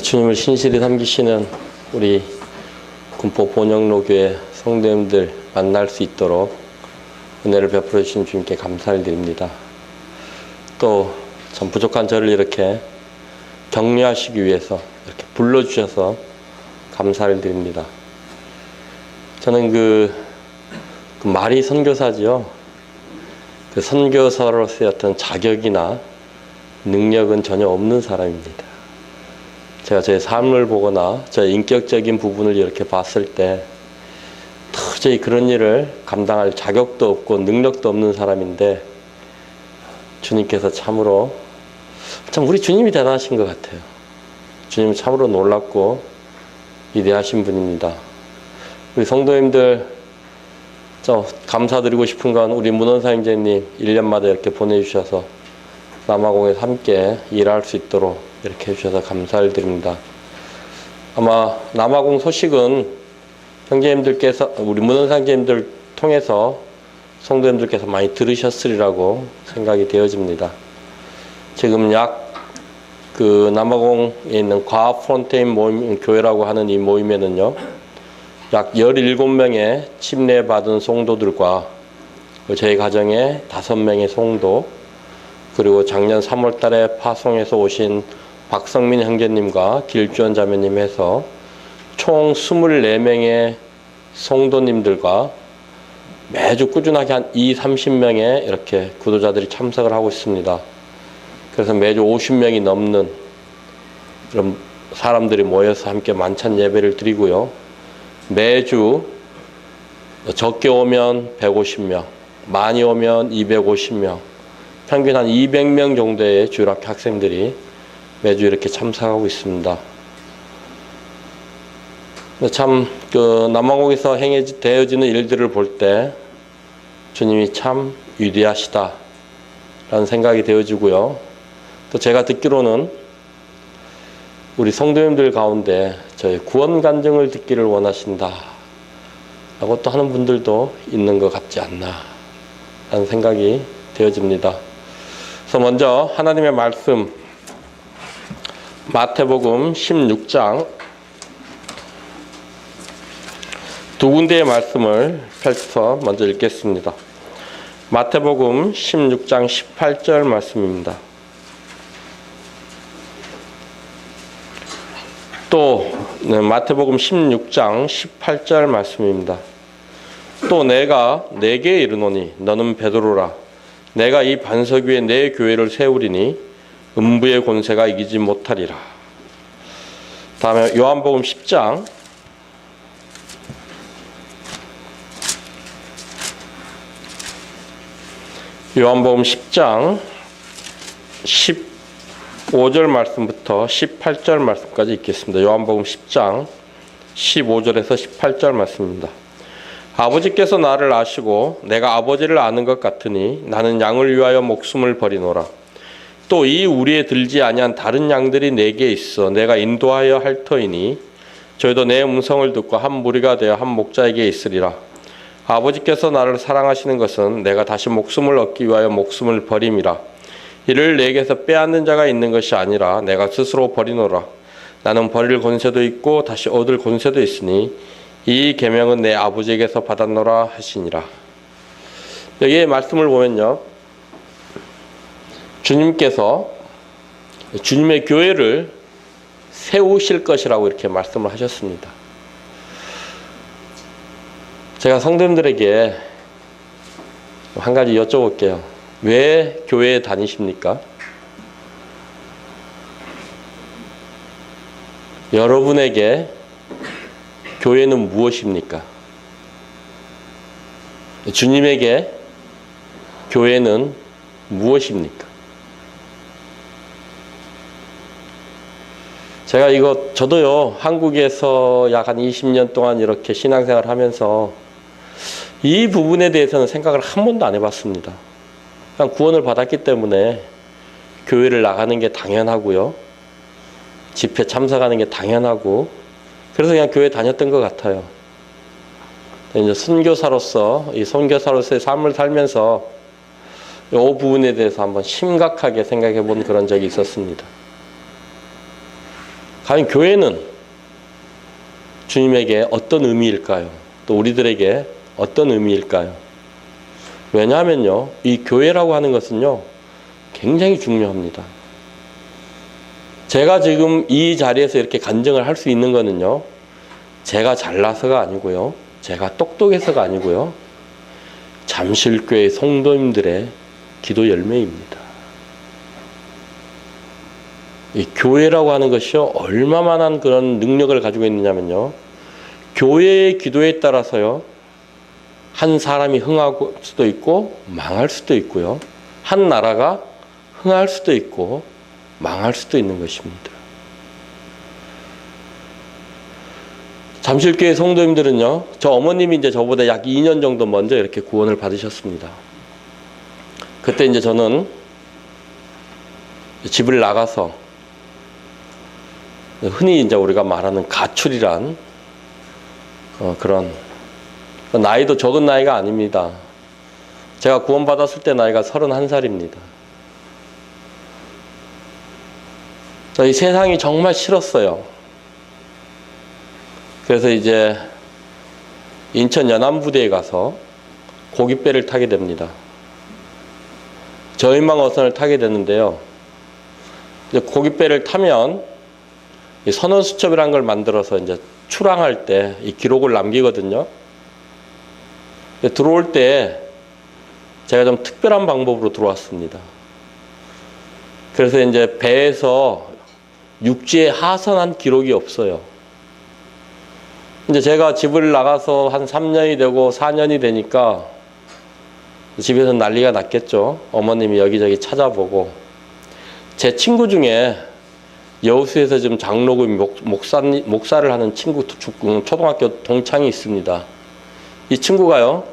주님을 신실히 섬기시는 우리 군포 본영로교회 성도님들 만날 수 있도록 은혜를 베풀어 주신 주님께 감사를 드립니다. 또 참 부족한 저를 이렇게 격려하시기 위해서 이렇게 불러주셔서 감사를 드립니다. 저는 그 말이 선교사지요. 그 선교사로서의 어떤 자격이나 능력은 전혀 없는 사람입니다. 제가 제 삶을 보거나 저의 인격적인 부분을 이렇게 봤을 때 도저히 그런 일을 감당할 자격도 없고 능력도 없는 사람인데 주님께서 참으로 참 우리 주님이 대단하신 것 같아요. 주님은 참으로 놀랍고 위대하신 분입니다. 우리 성도님들 감사드리고 싶은 건 우리 문원사 형제님 1년마다 이렇게 보내주셔서 남아공에서 함께 일할 수 있도록 이렇게 해주셔서 감사를 드립니다. 아마 남아공 소식은 형제님들께서 우리 문원사 형제님들 통해서 성도님들께서 많이 들으셨으리라고 생각이 되어집니다. 지금 그 남아공에 있는 과프론테인 모임 교회라고 하는 이 모임에는요, 약 17명의 침례받은 성도들과 저희 가정에 5명의 성도, 그리고 작년 3월 달에 파송해서 오신 박성민 형제님과 길주원 자매님 해서 총 24명의 성도님들과 매주 꾸준하게 한 30명의 이렇게 구도자들이 참석을 하고 있습니다. 그래서 매주 50명이 넘는 그런 사람들이 모여서 함께 만찬 예배를 드리고요. 매주 적게 오면 150명, 많이 오면 250명, 평균 한 200명 정도의 주일학교 학생들이 매주 이렇게 참석하고 있습니다. 참 그 남아공에서 되어지는 일들을 볼 때 주님이 참 위대하시다 라는 생각이 되어지고요. 또 제가 듣기로는 우리 성도님들 가운데 저희 구원 간증을 듣기를 원하신다 라고 또 하는 분들도 있는 것 같지 않나 라는 생각이 되어집니다. 그래서 먼저 하나님의 말씀 마태복음 16장 두 군데의 말씀을 펼쳐서 먼저 읽겠습니다. 마태복음 16장 18절 말씀입니다. 또 마태복음 16장 18절 말씀입니다. 또 내가 네게 이르노니 너는 베드로라. 내가 이 반석 위에 내 교회를 세우리니 음부의 권세가 이기지 못하리라. 다음에 요한복음 10장 15절 말씀부터 18절 말씀까지 읽겠습니다. 요한복음 10장 15절에서 18절 말씀입니다. 아버지께서 나를 아시고 내가 아버지를 아는 것 같으니 나는 양을 위하여 목숨을 버리노라. 또 이 우리에 들지 아니한 다른 양들이 내게 있어 내가 인도하여 할 터이니 저희도 내 음성을 듣고 한 무리가 되어 한 목자에게 있으리라. 아버지께서 나를 사랑하시는 것은 내가 다시 목숨을 얻기 위하여 목숨을 버림이라. 이를 내게서 빼앗는 자가 있는 것이 아니라 내가 스스로 버리노라. 나는 버릴 권세도 있고 다시 얻을 권세도 있으니 이 계명은 내 아버지에게서 받았노라 하시니라. 여기에 말씀을 보면요, 주님께서 주님의 교회를 세우실 것이라고 이렇게 말씀을 하셨습니다. 제가 성도님들에게 한 가지 여쭤볼게요. 왜 교회에 다니십니까? 여러분에게 교회는 무엇입니까? 주님에게 교회는 무엇입니까? 제가 저도요, 한국에서 약 한 20년 동안 이렇게 신앙생활을 하면서 이 부분에 대해서는 생각을 한 번도 안 해봤습니다. 그냥 구원을 받았기 때문에 교회를 나가는 게 당연하고요. 집회 참석하는 게 당연하고, 그래서 그냥 교회 다녔던 것 같아요. 이제 선교사로서의 삶을 살면서 이 부분에 대해서 한번 심각하게 생각해 본 그런 적이 있었습니다. 과연 교회는 주님에게 어떤 의미일까요? 또 우리들에게 어떤 의미일까요? 왜냐하면요, 이 교회라고 하는 것은요, 굉장히 중요합니다. 제가 지금 이 자리에서 이렇게 간증을 할 수 있는 거는요, 제가 잘나서가 아니고요, 제가 똑똑해서가 아니고요, 잠실교회 성도님들의 기도 열매입니다. 이 교회라고 하는 것이요, 얼마만한 그런 능력을 가지고 있느냐면요, 교회의 기도에 따라서요, 한 사람이 흥할 수도 있고 망할 수도 있고요, 한 나라가 흥할 수도 있고 망할 수도 있는 것입니다. 잠실교회 성도님들은요, 저 어머님이 이제 저보다 약 2년 정도 먼저 이렇게 구원을 받으셨습니다. 그때 이제 저는 집을 나가서 흔히 이제 우리가 말하는 가출이란 그런, 나이도 적은 나이가 아닙니다. 제가 구원받았을 때 나이가 31살입니다. 이 세상이 정말 싫었어요. 그래서 이제 인천 연안부대에 가서 고깃배를 타게 됩니다. 저인망어선을 타게 되는데요. 이제 고깃배를 타면 선원수첩이라는 걸 만들어서 이제 출항할 때 이 기록을 남기거든요. 들어올 때 제가 좀 특별한 방법으로 들어왔습니다. 그래서 이제 배에서 육지에 하선한 기록이 없어요. 이제 제가 집을 나가서 한 3년이 되고 4년이 되니까 집에서 난리가 났겠죠. 어머님이 여기저기 찾아보고. 제 친구 중에 여수에서 지금 장로교 목사를 하는 친구, 초등학교 동창이 있습니다. 이 친구가요,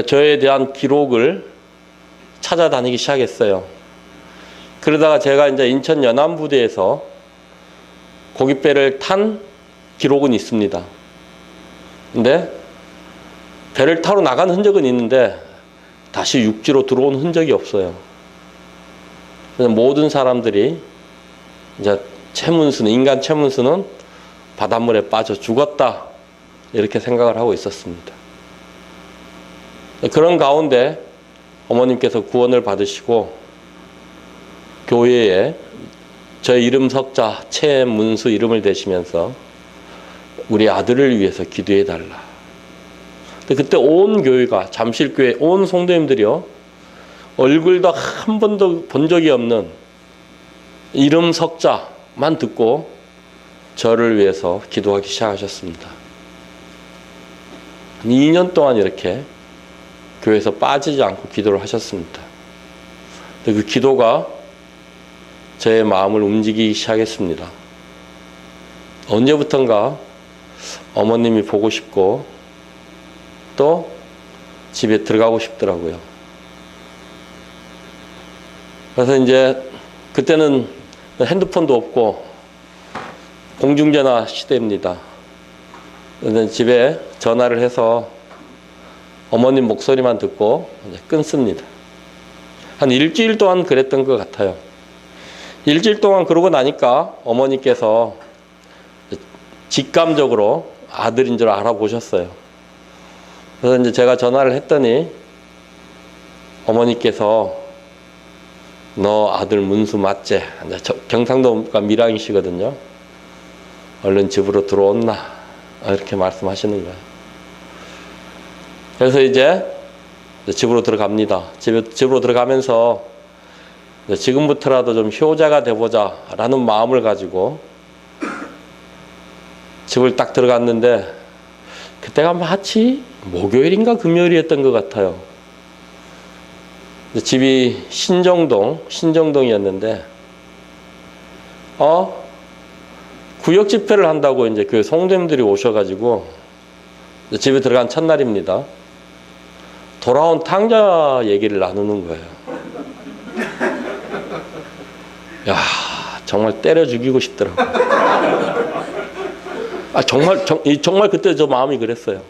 저에 대한 기록을 찾아다니기 시작했어요. 그러다가 제가 이제 인천 연안부대에서 고깃배를 탄 기록은 있습니다. 근데 배를 타러 나간 흔적은 있는데 다시 육지로 들어온 흔적이 없어요. 그래서 모든 사람들이 이제 인간 최문수는 바닷물에 빠져 죽었다, 이렇게 생각을 하고 있었습니다. 그런 가운데 어머님께서 구원을 받으시고 교회에 저의 이름 석자 최문수 이름을 대시면서 우리 아들을 위해서 기도해 달라. 그때 온 교회가, 잠실교회 온 성도님들이요, 얼굴도 한 번도 본 적이 없는 이름 석자만 듣고 저를 위해서 기도하기 시작하셨습니다. 2년 동안 이렇게 교회에서 빠지지 않고 기도를 하셨습니다. 그 기도가 저의 마음을 움직이기 시작했습니다. 언제부턴가 어머님이 보고 싶고 또 집에 들어가고 싶더라고요. 그래서 이제 그때는 핸드폰도 없고 공중전화 시대입니다. 그래서 집에 전화를 해서 어머님 목소리만 듣고 이제 끊습니다. 한 일주일 동안 그랬던 것 같아요. 일주일 동안 그러고 나니까 어머니께서 직감적으로 아들인 줄 알아보셨어요. 그래서 이제 제가 전화를 했더니 어머니께서 너 아들 문수 맞지? 경상도가 밀양이시거든요. 얼른 집으로 들어온나? 이렇게 말씀하시는 거예요. 그래서 이제 집으로 들어갑니다. 집으로 들어가면서 지금부터라도 좀 효자가 돼보자 라는 마음을 가지고 집을 딱 들어갔는데 그때가 마치 목요일인가 금요일이었던 것 같아요. 집이 신정동이었는데 구역 집회를 한다고 이제 그 성도님들이 오셔가지고 집에 들어간 첫날입니다. 돌아온 탕자 얘기를 나누는 거예요. 야, 정말 때려 죽이고 싶더라고요. 정말 그때 저 마음이 그랬어요.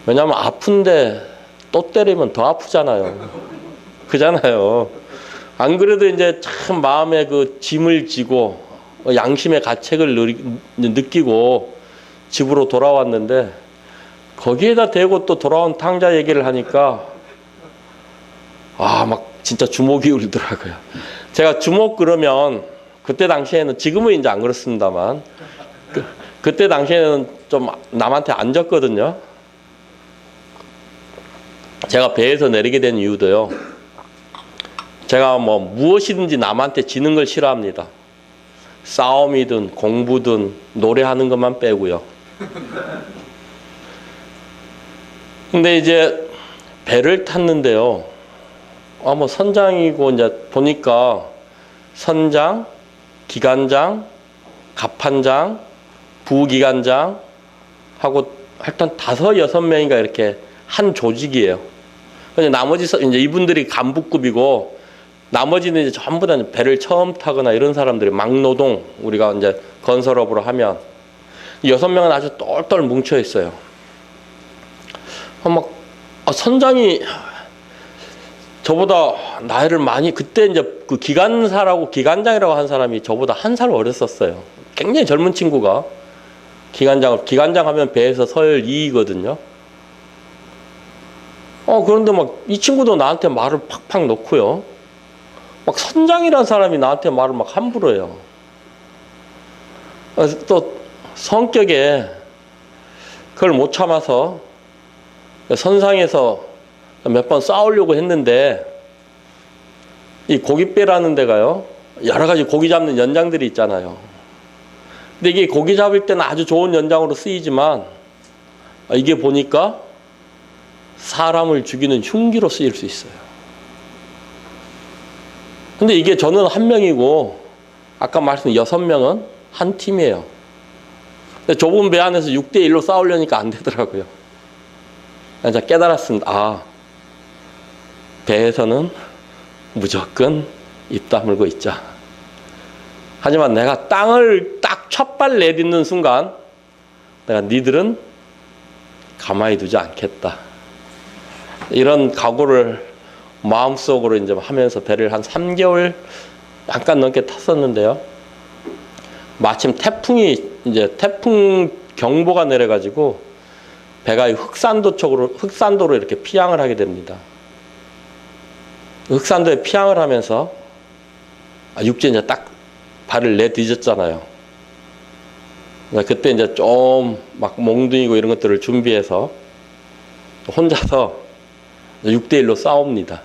왜냐하면 아픈데 또 때리면 더 아프잖아요. 그잖아요. 안 그래도 이제 참 마음에 그 짐을 지고 양심의 가책을 느끼고 집으로 돌아왔는데 거기에다 대고 또 돌아온 탕자 얘기를 하니까 막 진짜 주목이 울더라고요. 제가 주목 그러면 그때 당시에는, 지금은 이제 안 그렇습니다만 그때 당시에는 좀 남한테 안 졌거든요. 제가 배에서 내리게 된 이유도요, 제가 뭐 무엇이든지 남한테 지는 걸 싫어합니다. 싸움이든 공부든 노래하는 것만 빼고요. 근데 이제 배를 탔는데요, 뭐 선장이고 이제 보니까 선장, 기관장, 갑판장, 부기관장 하고 하여튼 5, 6명인가 이렇게 한 조직이에요. 나머지 이제 이분들이 간부급이고 나머지는 이제 전부 다 배를 처음 타거나 이런 사람들이 막노동, 우리가 이제 건설업으로 하면 6명은 아주 똘똘 뭉쳐 있어요. 선장이 저보다 나이를 많이, 그때 이제 그 기관장이라고 한 사람이 저보다 1살 어렸었어요. 굉장히 젊은 친구가 기관장 하면 배에서 서열 2위거든요. 그런데 이 친구도 나한테 말을 팍팍 놓고요. 선장이라는 사람이 나한테 말을 함부로 해요. 또 성격에 그걸 못 참아서 선상에서 몇 번 싸우려고 했는데, 이 고깃배라는 데가요, 여러 가지 고기 잡는 연장들이 있잖아요. 근데 이게 고기 잡을 때는 아주 좋은 연장으로 쓰이지만 이게 보니까 사람을 죽이는 흉기로 쓰일 수 있어요. 근데 이게 저는 1명이고 아까 말씀 6명은 한 팀이에요. 근데 좁은 배 안에서 6대1로 싸우려니까 안 되더라고요. 제가 깨달았습니다. 배에서는 무조건 입 다물고 있자. 하지만 내가 땅을 딱 첫발 내딛는 순간 내가 니들은 가만히 두지 않겠다. 이런 각오를 마음속으로 이제 하면서 배를 한 3개월 약간 넘게 탔었는데요. 마침 태풍 경보가 내려가지고 배가 흑산도로 이렇게 피항을 하게 됩니다. 흑산도에 피항을 하면서 육지에 이제 딱 발을 내딛었잖아요. 그때 이제 좀 몽둥이고 이런 것들을 준비해서 혼자서 6대1로 싸웁니다.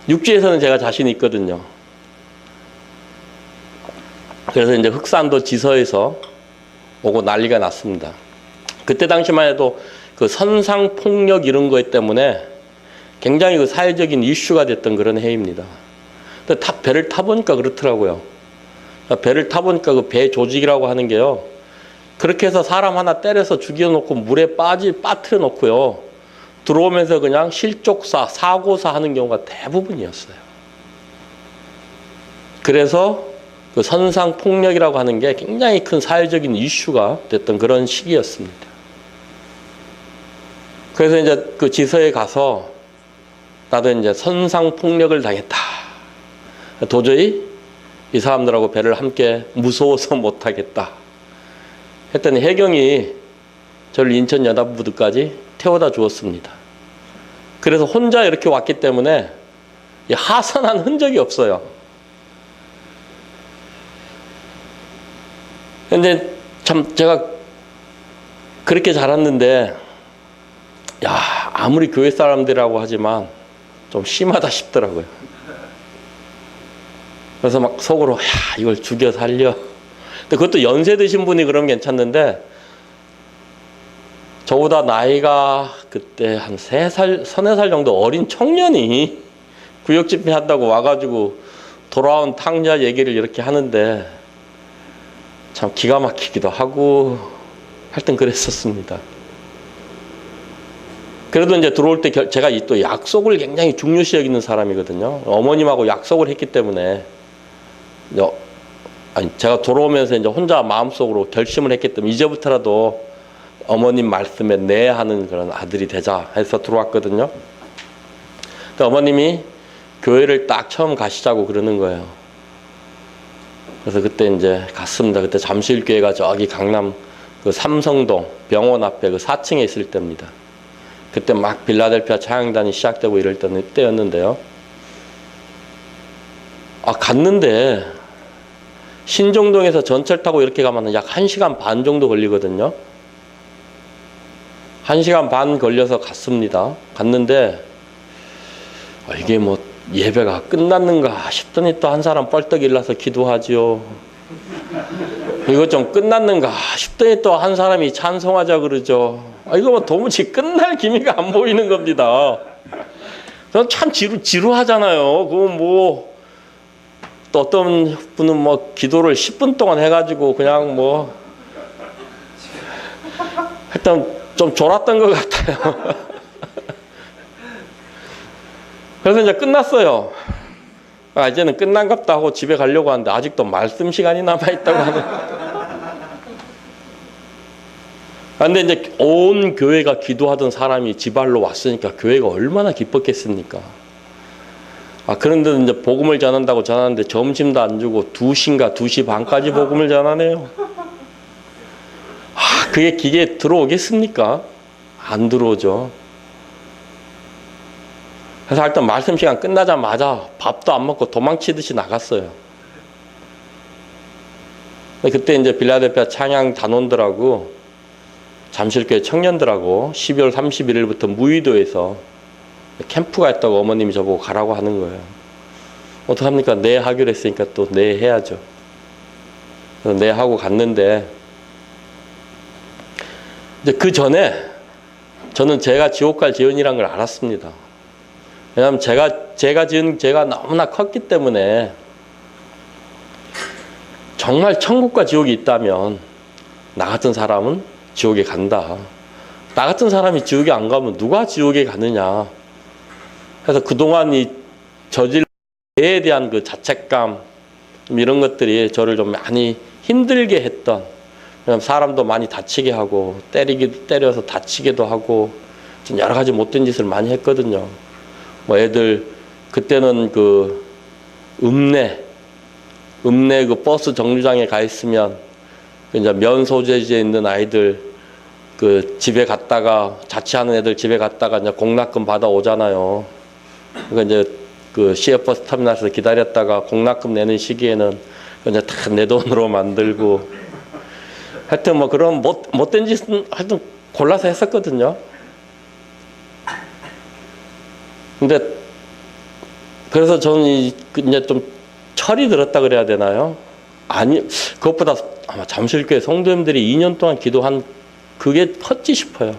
육지에서는 제가 자신이 있거든요. 그래서 이제 흑산도 지서에서 오고 난리가 났습니다. 그때 당시만 해도 그 선상폭력 이런 것 때문에 굉장히 그 사회적인 이슈가 됐던 그런 해입니다. 근데 배를 타보니까 그렇더라고요. 배를 타보니까 그 배 조직이라고 하는 게요, 그렇게 해서 사람 하나 때려서 죽여놓고 물에 빠뜨려 놓고요, 들어오면서 그냥 실족사, 사고사 하는 경우가 대부분이었어요. 그래서 그 선상폭력이라고 하는 게 굉장히 큰 사회적인 이슈가 됐던 그런 시기였습니다. 그래서 이제 그 지서에 가서 나도 이제 선상폭력을 당했다. 도저히 이 사람들하고 배를 함께 무서워서 못하겠다 했더니 해경이 저를 인천 연합부두까지 태워다 주었습니다. 그래서 혼자 이렇게 왔기 때문에 하산한 흔적이 없어요. 근데 참 제가 그렇게 자랐는데, 아무리 교회 사람들이라고 하지만 좀 심하다 싶더라고요. 그래서 속으로 이걸 죽여 살려. 근데 그것도 연세 드신 분이 그러면 괜찮는데, 저보다 나이가 그때 한 3살, 4살 정도 어린 청년이 구역 집회 한다고 와가지고 돌아온 탕자 얘기를 이렇게 하는데 참 기가 막히기도 하고 하여튼 그랬었습니다. 그래도 이제 들어올 때 제가 또 약속을 굉장히 중요시 여기는 사람이거든요. 어머님하고 약속을 했기 때문에, 제가 돌아오면서 이제 혼자 마음속으로 결심을 했기 때문에 이제부터라도 어머님 말씀에 네 하는 그런 아들이 되자 해서 들어왔거든요. 근데 어머님이 교회를 딱 처음 가시자고 그러는 거예요. 그래서 그때 이제 갔습니다. 그때 잠실교회가 저기 강남 그 삼성동 병원 앞에 그 4층에 있을 때입니다. 그때 막 빌라델피아 찬양단이 시작되고 이럴 때였는데요. 갔는데 신정동에서 전철 타고 이렇게 가면 약 1시간 반 정도 걸리거든요. 1시간 반 걸려서 갔습니다. 갔는데 이게 뭐 예배가 끝났는가 싶더니 또 한 사람 뻘떡 일어나서 기도하지요. 이거 좀 끝났는가 싶더니 또 한 사람이 찬송하자 그러죠. 이거 뭐 도무지 끝날 기미가 안 보이는 겁니다. 저는 참 지루하잖아요. 그거 뭐 또 어떤 분은 뭐 기도를 10분 동안 해가지고 그냥 뭐 하여튼 좀 졸았던 것 같아요. 그래서 이제 끝났어요. 이제는 끝난갑다 하고 집에 가려고 하는데 아직도 말씀 시간이 남아있다고 하는. 근데 이제 온 교회가 기도하던 사람이 지발로 왔으니까 교회가 얼마나 기뻤겠습니까? 그런데 이제 복음을 전한다고 전하는데 점심도 안 주고 2시인가 2시 반까지 복음을 전하네요. 그게 기계에 들어오겠습니까? 안 들어오죠. 그래서 일단 말씀 시간 끝나자마자 밥도 안 먹고 도망치듯이 나갔어요. 그때 이제 빌라델피아 찬양 단원들하고 잠실교회 청년들하고 12월 31일부터 무의도에서 캠프가 있다고 어머님이 저보고 가라고 하는 거예요. 어떡합니까? 네 하기로 했으니까 또 네 해야죠. 그래서 네 하고 갔는데 이제 그 전에 저는 제가 지옥 갈 재연이라는 걸 알았습니다. 왜냐하면 제가 지은 죄가 너무나 컸기 때문에 정말 천국과 지옥이 있다면 나 같은 사람은 지옥에 간다. 나 같은 사람이 지옥에 안 가면 누가 지옥에 가느냐. 그래서 그동안 이 저질 죄에 대한 그 자책감 이런 것들이 저를 좀 많이 힘들게 했던, 왜냐하면 사람도 많이 다치게 하고 때려서 다치기도 하고 좀 여러 가지 못된 짓을 많이 했거든요. 뭐 애들 그때는 그 읍내 그 버스 정류장에 가 있으면 이제 면 소재지에 있는 아이들 그 집에 갔다가 자취하는 애들 집에 갔다가 이제 공납금 받아 오잖아요. 그러니까 이제 그 시외버스 터미널에서 기다렸다가 공납금 내는 시기에는 이제 다 내 돈으로 만들고 하여튼 뭐 그런 못된 짓은 하여튼 골라서 했었거든요. 근데 그래서 저는 이제 좀 철이 들었다 그래야 되나요? 아니, 그것보다 아마 잠실교회 성도님들이 2년 동안 기도한 그게 컸지 싶어요.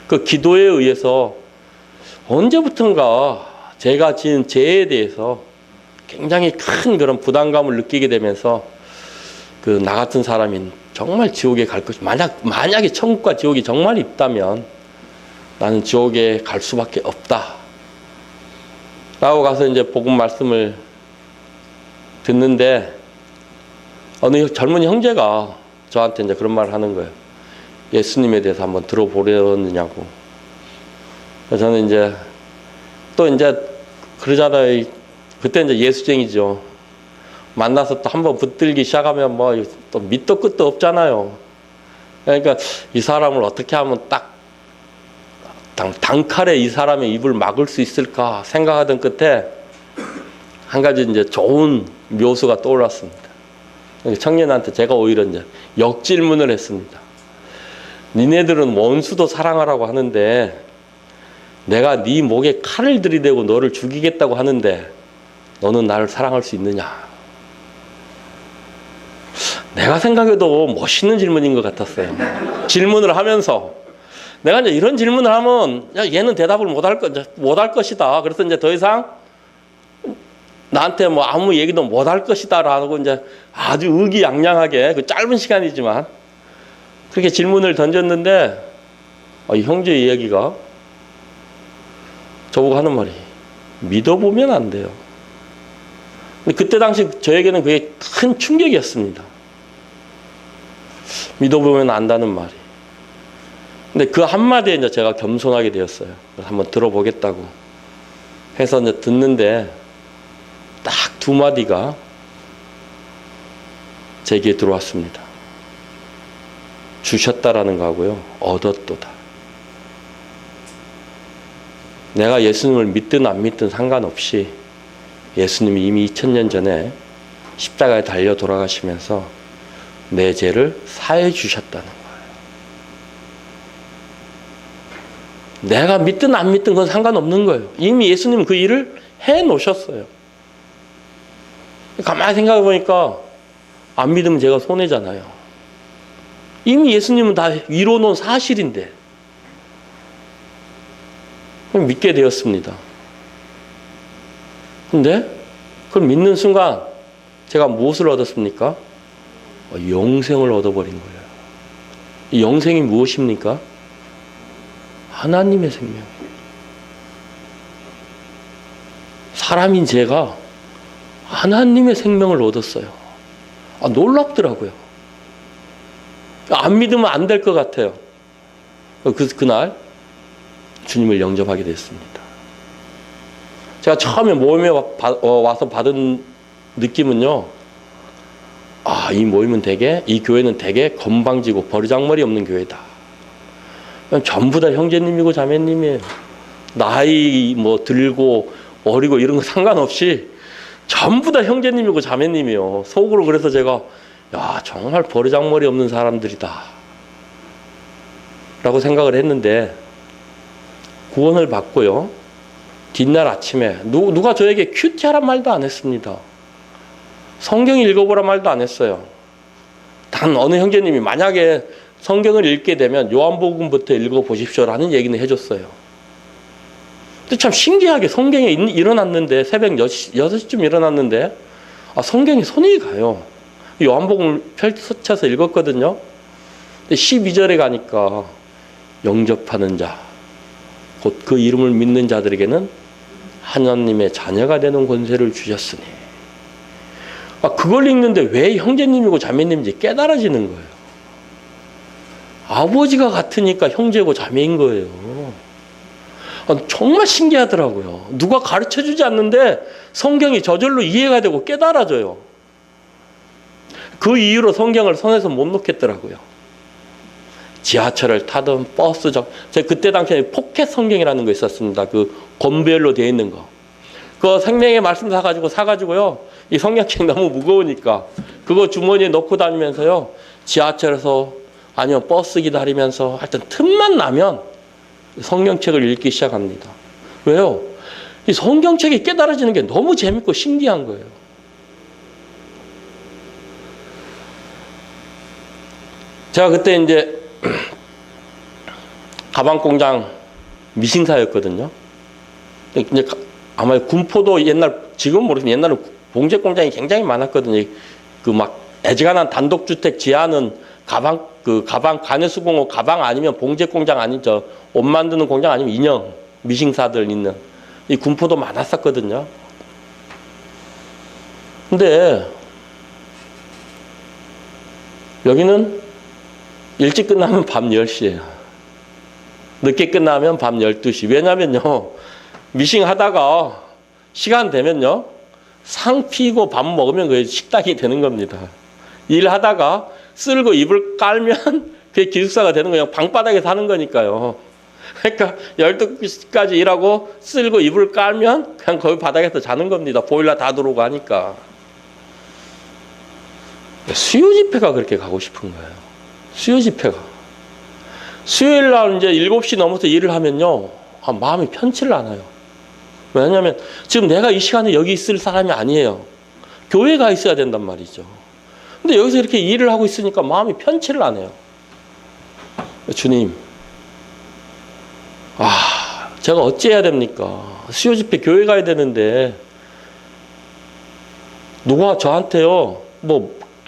그 기도에 의해서 언제부턴가 제가 지은 죄에 대해서 굉장히 큰 그런 부담감을 느끼게 되면서 그 나 같은 사람이 정말 지옥에 갈 것이 만약에 천국과 지옥이 정말 있다면 나는 지옥에 갈 수밖에 없다. 라고 가서 이제 복음 말씀을 듣는데 어느 젊은 형제가 저한테 이제 그런 말을 하는 거예요. 예수님에 대해서 한번 들어보려느냐고. 그래서 저는 이제 또 이제 그러잖아요. 그때 이제 예수쟁이죠. 만나서 또 한번 붙들기 시작하면 뭐 또 밑도 끝도 없잖아요. 그러니까 이 사람을 어떻게 하면 딱 단칼에 이 사람의 입을 막을 수 있을까 생각하던 끝에 한 가지 이제 좋은 묘수가 떠올랐습니다. 청년한테 제가 오히려 이제 역질문을 했습니다. 니네들은 원수도 사랑하라고 하는데 내가 네 목에 칼을 들이대고 너를 죽이겠다고 하는데 너는 나를 사랑할 수 있느냐? 내가 생각해도 멋있는 질문인 것 같았어요. 질문을 하면서 내가 이제 이런 질문을 하면 야, 얘는 대답을 못할 것이다. 그래서 이제 더 이상 나한테 뭐 아무 얘기도 못할 것이다라고 이제 아주 의기양양하게 그 짧은 시간이지만 그렇게 질문을 던졌는데 이 형제의 이야기가 저보고 하는 말이 믿어보면 안 돼요. 근데 그때 당시 저에게는 그게 큰 충격이었습니다. 믿어보면 안다는 말이. 근데 그 한마디에 이제 제가 겸손하게 되었어요. 한번 들어보겠다고 해서 이제 듣는데 딱 두 마디가 제게 들어왔습니다. 주셨다라는 거하고요, 얻었도다. 내가 예수님을 믿든 안 믿든 상관없이 예수님이 이미 2000년 전에 십자가에 달려 돌아가시면서 내 죄를 사해 주셨다는 거예요. 내가 믿든 안 믿든 그건 상관없는 거예요. 이미 예수님은 그 일을 해 놓으셨어요. 가만히 생각해 보니까 안 믿으면 제가 손해잖아요. 이미 예수님은 다 이뤄놓은 사실인데 믿게 되었습니다. 근데 그걸 믿는 순간 제가 무엇을 얻었습니까? 영생을 얻어버린 거예요. 이 영생이 무엇입니까? 하나님의 생명이에요. 사람인 제가 하나님의 생명을 얻었어요. 놀랍더라고요. 안 믿으면 안 될 것 같아요. 그날 주님을 영접하게 됐습니다. 제가 처음에 모임에 와서 받은 느낌은요, 이 모임은 이 교회는 되게 건방지고 버르장머리 없는 교회다. 전부 다 형제님이고 자매님이에요. 나이 들고 어리고 이런 거 상관없이 전부 다 형제님이고 자매님이에요. 속으로 그래서 제가 정말 버르장머리 없는 사람들이다 라고 생각을 했는데, 구원을 받고요, 뒷날 아침에 누가 저에게 큐티하란 말도 안 했습니다. 성경 읽어보란 말도 안 했어요. 단 어느 형제님이 만약에 성경을 읽게 되면 요한복음부터 읽어보십시오라는 얘기는 해줬어요. 근데 참 신기하게 성경에 일어났는데, 새벽 6시쯤 일어났는데 성경에 손이 가요. 요한복음을 펼쳐서 읽었거든요. 근데 12절에 가니까 영접하는 자, 곧 그 이름을 믿는 자들에게는 하나님의 자녀가 되는 권세를 주셨으니. 그걸 읽는데 왜 형제님이고 자매님인지 깨달아지는 거예요. 아버지가 같으니까 형제고 자매인 거예요. 정말 신기하더라고요. 누가 가르쳐주지 않는데 성경이 저절로 이해가 되고 깨달아져요. 그 이유로 성경을 손에서 못 놓겠더라고요. 지하철을 타든 제가 그때 당시에 포켓 성경이라는 거 있었습니다. 그 건별로 되어 있는 거. 그 생명의 말씀 사가지고요. 이 성경책 너무 무거우니까 그거 주머니에 넣고 다니면서요. 지하철에서 아니면 버스 기다리면서 하여튼 틈만 나면 성경책을 읽기 시작합니다. 왜요? 이 성경책이 깨달아지는 게 너무 재밌고 신기한 거예요. 제가 그때 이제 가방 공장 미싱사였거든요. 이제 아마 군포도 지금 모르겠지만 옛날에 봉제 공장이 굉장히 많았거든요. 애지간한 단독주택 지하는 가방 간해수공업 가방 아니면 봉제 공장 아니죠. 옷 만드는 공장 아니면 인형 미싱사들 있는 이 군포도 많았었거든요. 근데 여기는 일찍 끝나면 밤 10시예요. 늦게 끝나면 밤 12시. 왜냐면요, 미싱 하다가 시간 되면요, 상 피고 밥 먹으면 그게 식당이 되는 겁니다. 일하다가 쓸고 이불 깔면 그게 기숙사가 되는 거예요. 방바닥에서 하는 거니까요. 그러니까 12시까지 일하고 쓸고 이불 깔면 그냥 거기 바닥에서 자는 겁니다. 보일러 다 들어오고 하니까. 수요 집회가 그렇게 가고 싶은 거예요. 수요 집회가. 수요일 날 이제 7시 넘어서 일을 하면요, 마음이 편치를 않아요. 왜냐하면 지금 내가 이 시간에 여기 있을 사람이 아니에요. 교회가 있어야 된단 말이죠. 근데 여기서 이렇게 일을 하고 있으니까 마음이 편치를 안 해요. 주님, 제가 어찌해야 됩니까? 수요 집회 교회 가야 되는데 누가 저한테요,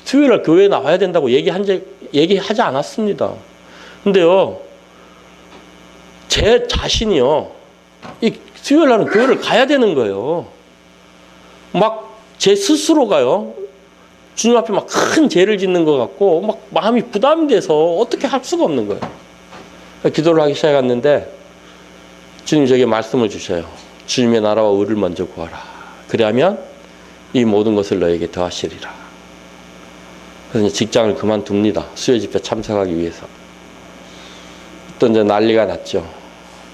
수요일 날 교회에 나와야 된다고 얘기하지 않았습니다. 근데요, 제 자신이요, 이 수요일 날은 교회를 가야 되는 거예요. 제 스스로가요, 주님 앞에 큰 죄를 짓는 것 같고, 마음이 부담이 돼서 어떻게 할 수가 없는 거예요. 기도를 하기 시작했는데, 주님 저에게 말씀을 주셔요. 주님의 나라와 의를 먼저 구하라. 그리하면 이 모든 것을 너에게 더하시리라. 그래서 이제 직장을 그만둡니다. 수요 집회 참석하기 위해서. 또 이제 난리가 났죠.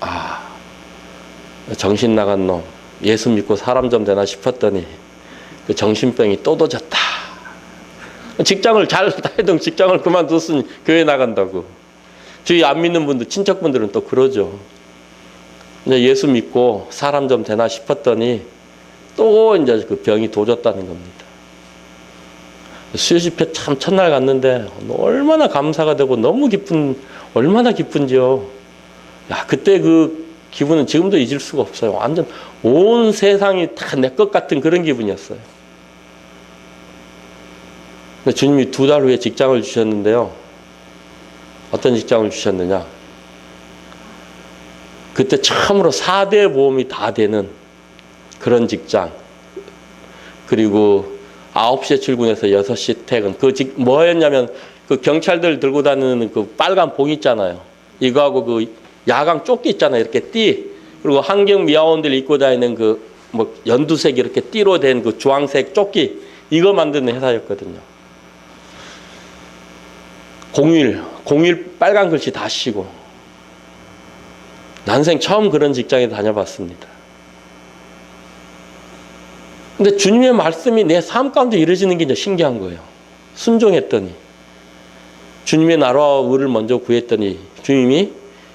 아, 정신 나간 놈. 예수 믿고 사람 좀 되나 싶었더니 그 정신병이 또 도졌다. 직장을 잘 다니던 직장을 그만뒀으니 교회 나간다고. 주위 안 믿는 분들, 친척분들은 또 그러죠. 이제 예수 믿고 사람 좀 되나 싶었더니 또 이제 그 병이 도졌다는 겁니다. 수요 집회 참 첫날 갔는데 얼마나 감사가 되고 너무 얼마나 기쁜지요. 야, 그때 그 기분은 지금도 잊을 수가 없어요. 완전 온 세상이 다 내 것 같은 그런 기분이었어요. 주님이 2달 후에 직장을 주셨는데요. 어떤 직장을 주셨느냐? 그때 처음으로 4대 보험이 다 되는 그런 직장. 그리고 9시에 출근해서 6시 퇴근. 뭐였냐면 그 경찰들 들고 다니는 그 빨간 봉 있잖아요. 이거하고 그 야광 조끼 있잖아요. 이렇게 띠. 그리고 환경 미화원들이 입고 다니는 그 뭐 연두색 이렇게 띠로 된 그 주황색 조끼. 이거 만드는 회사였거든요. 공휴일 빨간 글씨 다 씌고. 난생 처음 그런 직장에 다녀봤습니다. 근데 주님의 말씀이 내 삶 가운데 이루어지는 게 이제 신기한 거예요. 순종했더니. 주님의 나라와 의를 먼저 구했더니 주님이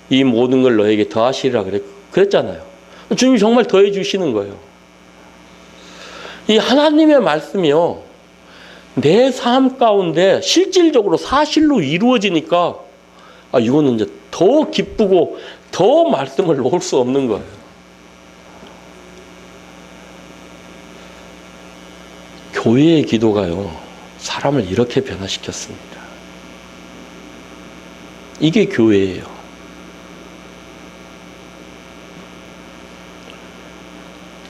이 모든 걸 너에게 더하시리라 그랬잖아요. 주님이 정말 더해 주시는 거예요. 이 하나님의 말씀이요. 내 삶 가운데 실질적으로 사실로 이루어지니까 이거는 이제 더 기쁘고 더 말씀을 놓을 수 없는 거예요. 교회의 기도가요. 사람을 이렇게 변화시켰습니다. 이게 교회예요.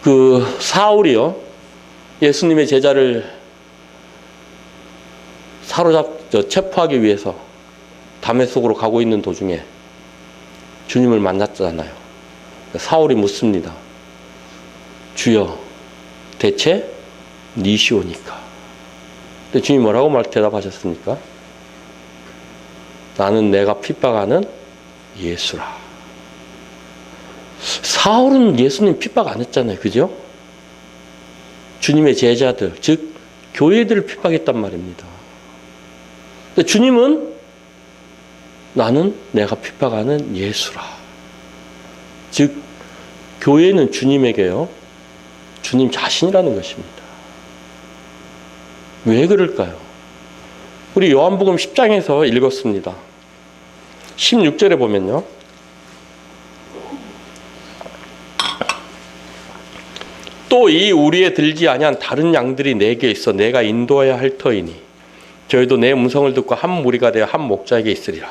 그 사울이요. 예수님의 제자를 체포하기 위해서 다메섹으로 가고 있는 도중에 주님을 만났잖아요. 사울이 묻습니다. 주여, 대체 니시오니까. 근데 주님이 뭐라고 대답하셨습니까? 나는 내가 핍박하는 예수라. 사울은 예수님 핍박 안 했잖아요. 그죠? 주님의 제자들, 즉 교회들을 핍박했단 말입니다. 근데 주님은 나는 내가 핍박하는 예수라. 즉 교회는 주님에게요. 주님 자신이라는 것입니다. 왜 그럴까요? 우리 요한복음 10장에서 읽었습니다. 16절에 보면요. 또 이 우리에 들지 아니한 다른 양들이 내게 있어 내가 인도해야 할 터이니 저희도 내 음성을 듣고 한 무리가 되어 한 목자에게 있으리라.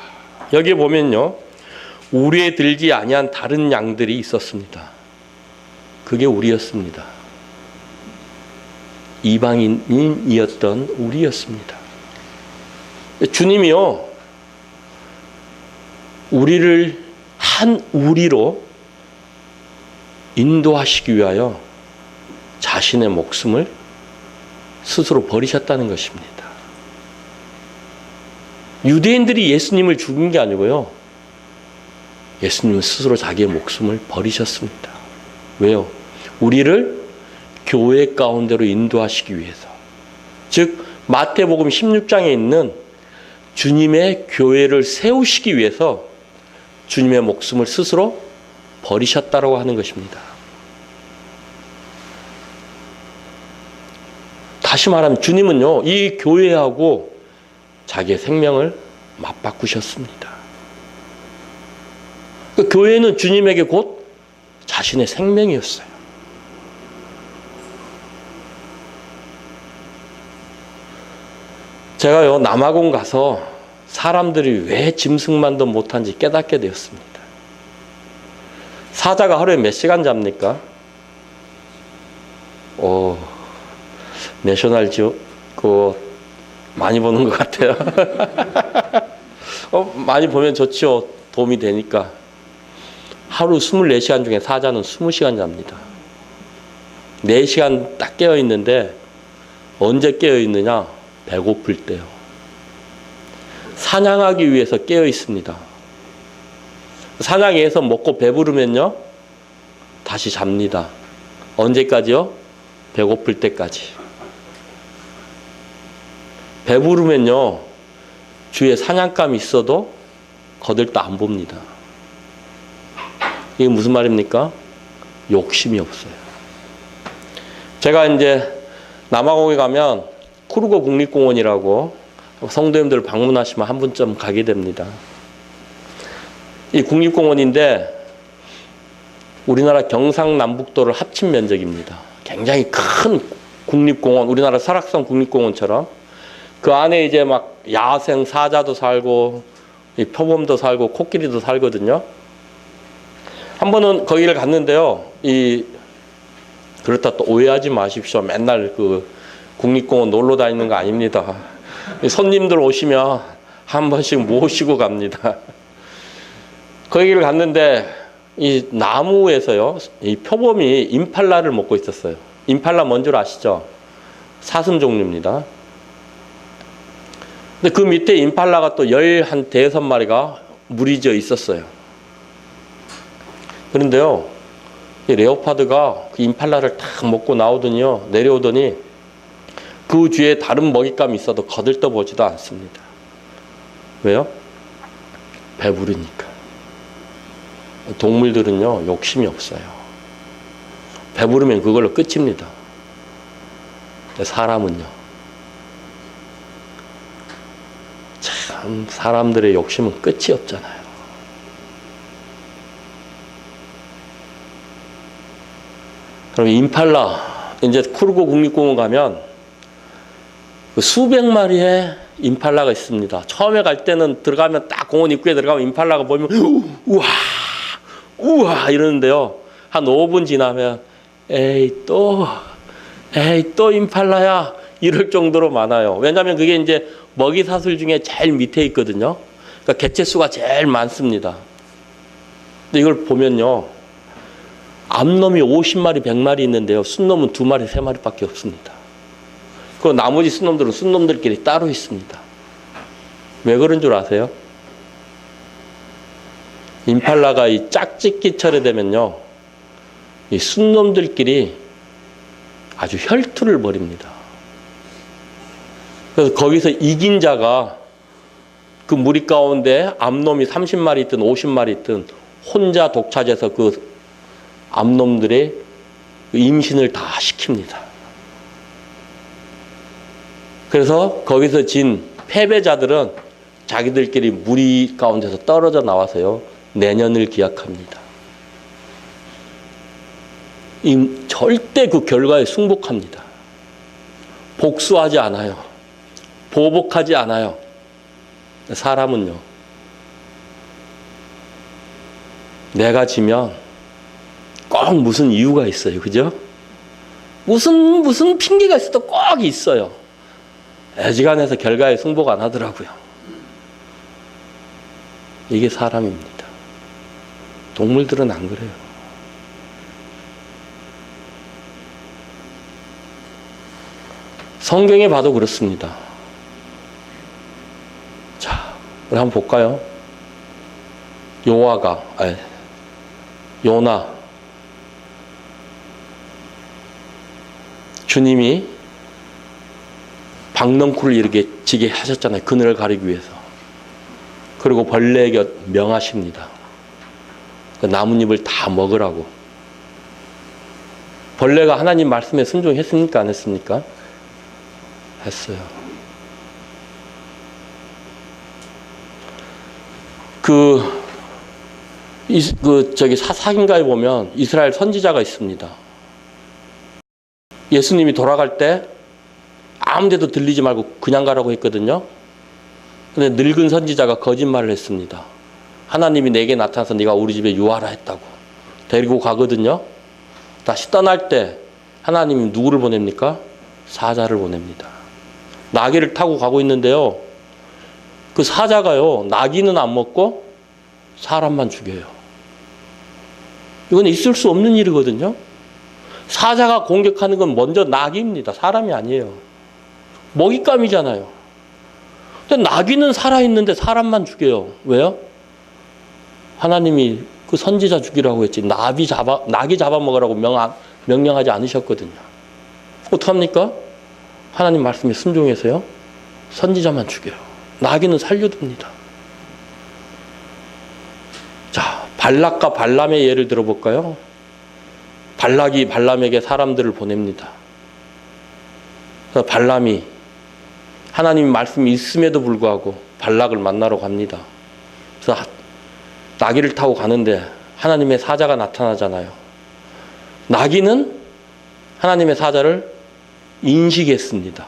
여기 보면요. 우리에 들지 아니한 다른 양들이 있었습니다. 그게 우리였습니다. 이방인이었던 우리였습니다. 주님이요. 우리를 한 우리로 인도하시기 위하여 자신의 목숨을 스스로 버리셨다는 것입니다. 유대인들이 예수님을 죽인 게 아니고요. 예수님은 스스로 자기의 목숨을 버리셨습니다. 왜요? 우리를 교회 가운데로 인도하시기 위해서. 즉 마태복음 16장에 있는 주님의 교회를 세우시기 위해서 주님의 목숨을 스스로 버리셨다라고 하는 것입니다. 다시 말하면 주님은요, 이 교회하고 자기의 생명을 맞바꾸셨습니다. 그 교회는 주님에게 곧 자신의 생명이었어요. 제가요, 남아공 가서 사람들이 왜 짐승만도 못한지 깨닫게 되었습니다. 사자가 하루에 몇 시간 잡니까? 내셔널 많이 보는 것 같아요. 많이 보면 좋죠. 도움이 되니까. 하루 24시간 중에 사자는 20시간 잡니다. 4시간 딱 깨어있는데 언제 깨어있느냐? 배고플 때요. 사냥하기 위해서 깨어 있습니다. 사냥해서 먹고 배부르면요, 다시 잡니다. 언제까지요? 배고플 때까지. 배부르면요, 주위에 사냥감이 있어도 거들떠 안 봅니다. 이게 무슨 말입니까? 욕심이 없어요. 제가 이제 남아공에 가면 쿠르고 국립공원이라고 성도님들 방문하시면 한 번쯤 가게 됩니다. 이 국립공원인데 우리나라 경상남북도를 합친 면적입니다. 굉장히 큰 국립공원, 우리나라 설악산 국립공원처럼 그 안에 이제 막 야생 사자도 살고 이 표범도 살고 코끼리도 살거든요. 한 번은 거기를 갔는데요. 그렇다 또 오해하지 마십시오. 맨날 그 국립공원 놀러 다니는 거 아닙니다. 손님들 오시면 한 번씩 모시고 갑니다. 거기를 갔는데 이 나무에서요, 이 표범이 임팔라를 먹고 있었어요. 임팔라 뭔 줄 아시죠? 사슴 종류입니다. 근데 그 밑에 임팔라가 또 15마리가 무리져 있었어요. 그런데요, 이 레오파드가 그 임팔라를 딱 먹고 내려오더니 그 뒤에 다른 먹잇감이 있어도 거들떠 보지도 않습니다. 왜요? 배부르니까. 동물들은요, 욕심이 없어요. 배부르면 그걸로 끝입니다. 근데 사람은요, 참 사람들의 욕심은 끝이 없잖아요. 그럼 임팔라, 이제 쿠르고 국립공원 가면 그 수백 마리의 임팔라가 있습니다. 처음에 갈 때는 들어가면 딱 공원 입구에 들어가면 임팔라가 보이면 우와 우와 이러는데요. 한 5분 지나면 에이 또 임팔라야 이럴 정도로 많아요. 왜냐하면 그게 이제 먹이 사슬 중에 제일 밑에 있거든요. 그러니까 개체수가 제일 많습니다. 근데 이걸 보면요, 암놈이 50마리 100마리 있는데요, 순놈은 2마리 3마리밖에 없습니다. 그 나머지 순놈들은 순놈들끼리 따로 있습니다. 왜 그런 줄 아세요? 임팔라가 이 짝짓기철에 되면요, 이 순놈들끼리 아주 혈투를 벌입니다. 그래서 거기서 이긴 자가 그 무리 가운데 암놈이 30마리 있든 50마리 있든 혼자 독차지해서 그 암놈들의 임신을 다 시킵니다. 그래서 거기서 진 패배자들은 자기들끼리 무리 가운데서 떨어져 나와서요, 내년을 기약합니다. 절대 그 결과에 승복합니다. 복수하지 않아요. 보복하지 않아요. 사람은요, 내가 지면 꼭 무슨 이유가 있어요. 그죠? 무슨 핑계가 있어도 꼭 있어요. 애지간해서 결과에 승복 안 하더라고요. 이게 사람입니다. 동물들은 안 그래요. 성경에 봐도 그렇습니다. 자, 우리 한번 볼까요? 요나. 주님이 박넝쿨을 이렇게 지게 하셨잖아요. 그늘을 가리기 위해서. 그리고 벌레에게 명하십니다. 그 나뭇잎을 다 먹으라고. 벌레가 하나님 말씀에 순종했습니까? 안 했습니까? 했어요. 사사기인가에 보면 이스라엘 선지자가 있습니다. 예수님이 돌아갈 때 아무 데도 들리지 말고 그냥 가라고 했거든요. 근데 늙은 선지자가 거짓말을 했습니다. 하나님이 내게 나타나서 네가 우리 집에 유하라 했다고. 데리고 가거든요. 다시 떠날 때 하나님이 누구를 보냅니까? 사자를 보냅니다. 나귀를 타고 가고 있는데요, 그 사자가요, 나귀는 안 먹고 사람만 죽여요. 이건 있을 수 없는 일이거든요. 사자가 공격하는 건 먼저 나귀입니다. 사람이 아니에요. 먹잇감이잖아요. 나귀는 살아있는데 사람만 죽여요. 왜요? 하나님이 그 선지자 죽이라고 했지 나귀 잡아먹으라고 명령하지 않으셨거든요. 어떡합니까? 하나님 말씀에 순종해서요. 선지자만 죽여요. 나귀는 살려둡니다. 자, 발락과 발람의 예를 들어볼까요? 발락이 발람에게 사람들을 보냅니다. 그래서 발람이 하나님 말씀이 있음에도 불구하고 발락을 만나러 갑니다. 그래서 나귀를 타고 가는데 하나님의 사자가 나타나잖아요. 나귀는 하나님의 사자를 인식했습니다.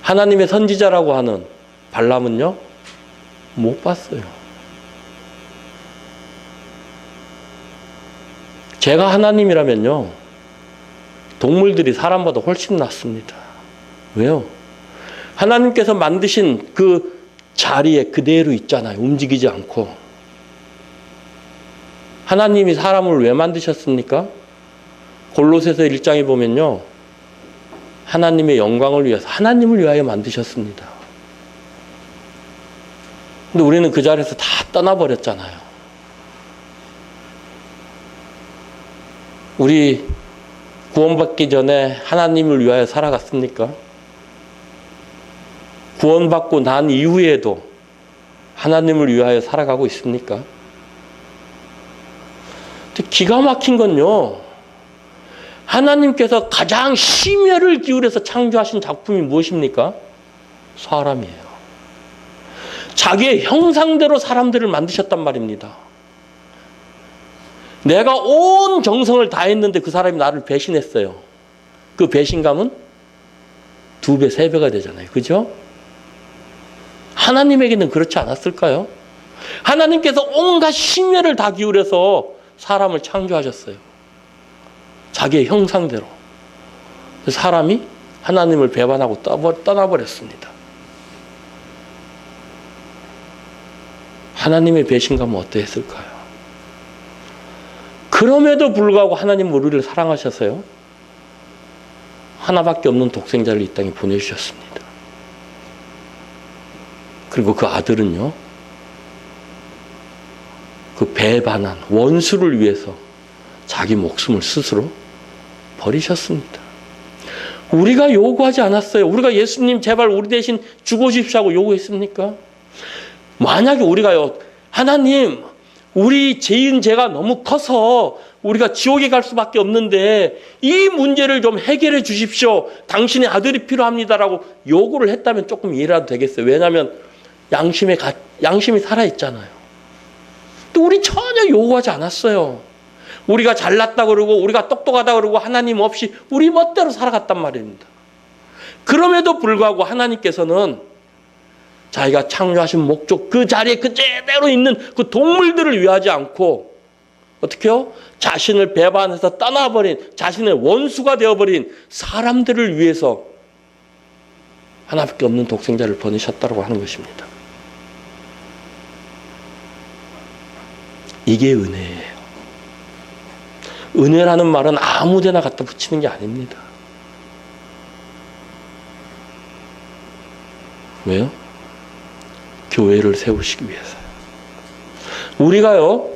하나님의 선지자라고 하는 발람은요, 못 봤어요. 제가 하나님이라면요, 동물들이 사람보다 훨씬 낫습니다. 왜요? 하나님께서 만드신 그 자리에 그대로 있잖아요. 움직이지 않고. 하나님이 사람을 왜 만드셨습니까? 골로새서 1장에 보면요. 하나님의 영광을 위해서, 하나님을 위하여 만드셨습니다. 근데 우리는 그 자리에서 다 떠나버렸잖아요. 우리 구원받기 전에 하나님을 위하여 살아갔습니까? 구원받고 난 이후에도 하나님을 위하여 살아가고 있습니까? 기가 막힌 건요. 하나님께서 가장 심혈을 기울여서 창조하신 작품이 무엇입니까? 사람이에요. 자기의 형상대로 사람들을 만드셨단 말입니다. 내가 온 정성을 다했는데 그 사람이 나를 배신했어요. 그 배신감은 2배, 3배가 되잖아요. 그죠? 하나님에게는 그렇지 않았을까요? 하나님께서 온갖 심혈을 다 기울여서 사람을 창조하셨어요. 자기의 형상대로. 사람이 하나님을 배반하고 떠나버렸습니다. 하나님의 배신감은 어떠했을까요? 그럼에도 불구하고 하나님은 우리를 사랑하셔서요. 하나밖에 없는 독생자를 이 땅에 보내주셨습니다. 그리고 그 아들은요. 그 배반한 원수를 위해서 자기 목숨을 스스로 버리셨습니다. 우리가 요구하지 않았어요. 우리가 예수님 제발 우리 대신 죽어주십시오 하고 요구했습니까? 만약에 우리가요. 하나님 우리 죄인 죄가 너무 커서 우리가 지옥에 갈 수밖에 없는데 이 문제를 좀 해결해 주십시오. 당신의 아들이 필요합니다라고 요구를 했다면 조금 이해라도 되겠어요. 왜냐하면 양심이 살아있잖아요. 또 우리 전혀 요구하지 않았어요. 우리가 잘났다 그러고 우리가 똑똑하다 그러고 하나님 없이 우리 멋대로 살아갔단 말입니다. 그럼에도 불구하고 하나님께서는 자기가 창조하신 목적 그 자리에 그대로 있는 그 동물들을 위하지 않고 어떻게 해요? 자신을 배반해서 떠나버린 자신의 원수가 되어버린 사람들을 위해서 하나밖에 없는 독생자를 보내셨다고 하는 것입니다. 이게 은혜예요. 은혜라는 말은 아무데나 갖다 붙이는 게 아닙니다. 왜요? 교회를 세우시기 위해서요. 우리가요,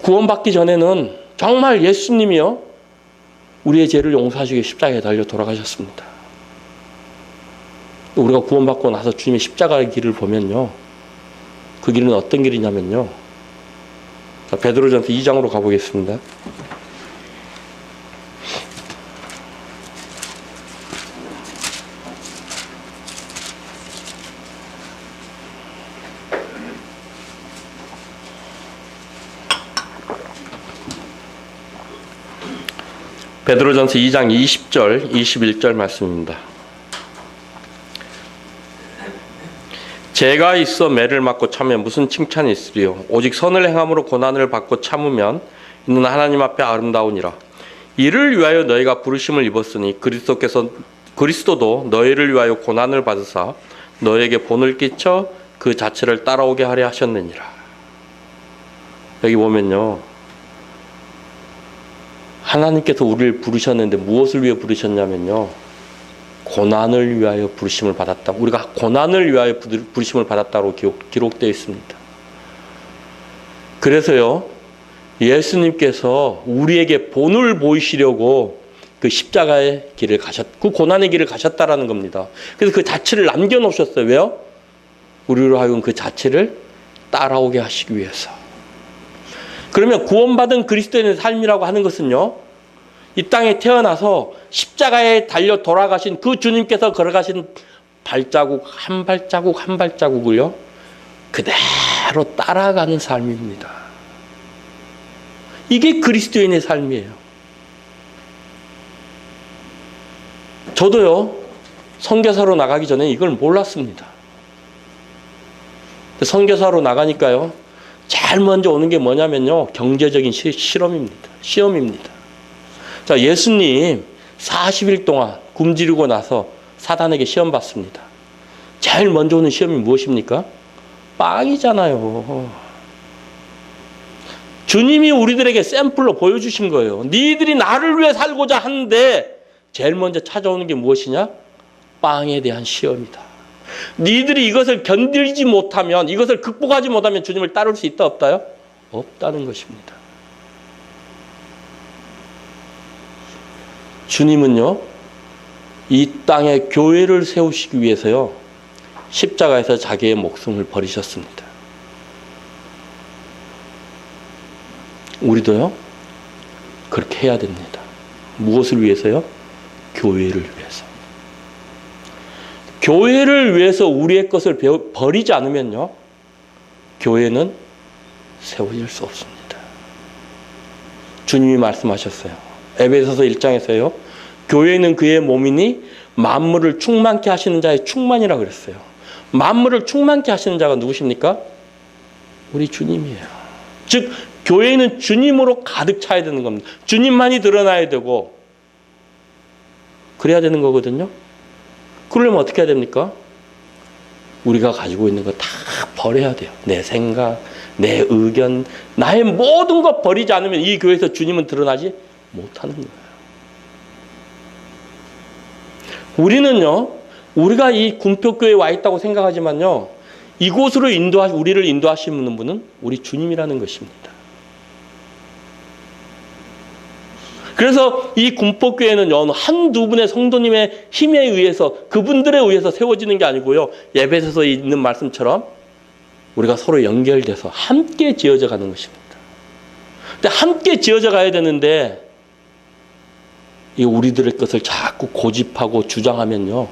구원받기 전에는 정말 예수님이요, 우리의 죄를 용서하시기 위해 십자가에 달려 돌아가셨습니다. 우리가 구원받고 나서 주님의 십자가의 길을 보면요, 그 길은 어떤 길이냐면요, 자, 베드로전서 2장으로 가보겠습니다. 베드로전서 2장 20절, 21절 말씀입니다. 죄가 있어 매를 맞고 참으면 무슨 칭찬이 있으리요. 오직 선을 행함으로 고난을 받고 참으면 이는 하나님 앞에 아름다우니라. 이를 위하여 너희가 부르심을 입었으니 그리스도도 너희를 위하여 고난을 받으사 너희에게 본을 끼쳐 그 자체를 따라오게 하려 하셨느니라. 여기 보면요, 하나님께서 우리를 부르셨는데 무엇을 위해 부르셨냐면요, 고난을 위하여 부르심을 받았다. 우리가 고난을 위하여 부르심을 받았다고 기록되어 있습니다. 그래서요, 예수님께서 우리에게 본을 보이시려고 그 십자가의 길을 그 고난의 길을 가셨다라는 겁니다. 그래서 그 자체를 남겨놓으셨어요. 왜요? 우리로 하여금 그 자체를 따라오게 하시기 위해서. 그러면 구원받은 그리스도인의 삶이라고 하는 것은요, 이 땅에 태어나서 십자가에 달려 돌아가신 그 주님께서 걸어가신 발자국 한 발자국 한 발자국을요, 그대로 따라가는 삶입니다. 이게 그리스도인의 삶이에요. 저도요, 선교사로 나가기 전에 이걸 몰랐습니다. 선교사로 나가니까요, 제일 먼저 오는 게 뭐냐면요, 경제적인 시험입니다. 자, 예수님 40일 동안 굶주리고 나서 사단에게 시험 받습니다. 제일 먼저 오는 시험이 무엇입니까? 빵이잖아요. 주님이 우리들에게 샘플로 보여주신 거예요. 니들이 나를 위해 살고자 하는데 제일 먼저 찾아오는 게 무엇이냐? 빵에 대한 시험이다. 니들이 이것을 견디지 못하면, 이것을 극복하지 못하면 주님을 따를 수 있다 없다요? 없다는 것입니다. 주님은요, 이 땅에 교회를 세우시기 위해서요, 십자가에서 자기의 목숨을 버리셨습니다. 우리도요, 그렇게 해야 됩니다. 무엇을 위해서요? 교회를 위해서. 교회를 위해서 우리의 것을 버리지 않으면요, 교회는 세워질 수 없습니다. 주님이 말씀하셨어요. 에베소서 1장에서요, 교회는 그의 몸이니 만물을 충만케 하시는 자의 충만이라고 그랬어요. 만물을 충만케 하시는 자가 누구십니까? 우리 주님이에요. 즉, 교회는 주님으로 가득 차야 되는 겁니다. 주님만이 드러나야 되고, 그래야 되는 거거든요. 그러려면 어떻게 해야 됩니까? 우리가 가지고 있는 거 다 버려야 돼요. 내 생각, 내 의견, 나의 모든 것 버리지 않으면 이 교회에서 주님은 드러나지 못하는 거예요. 우리는요, 우리가 이 군표교회에 와 있다고 생각하지만요, 이곳으로 우리를 인도하시는 분은 우리 주님이라는 것입니다. 그래서 이 군포교회는요, 한두 분의 성도님의 힘에 의해서, 그분들에 의해서 세워지는 게 아니고요, 에베소서에 있는 말씀처럼 우리가 서로 연결돼서 함께 지어져 가는 것입니다. 근데 함께 지어져 가야 되는데, 이 우리들의 것을 자꾸 고집하고 주장하면요,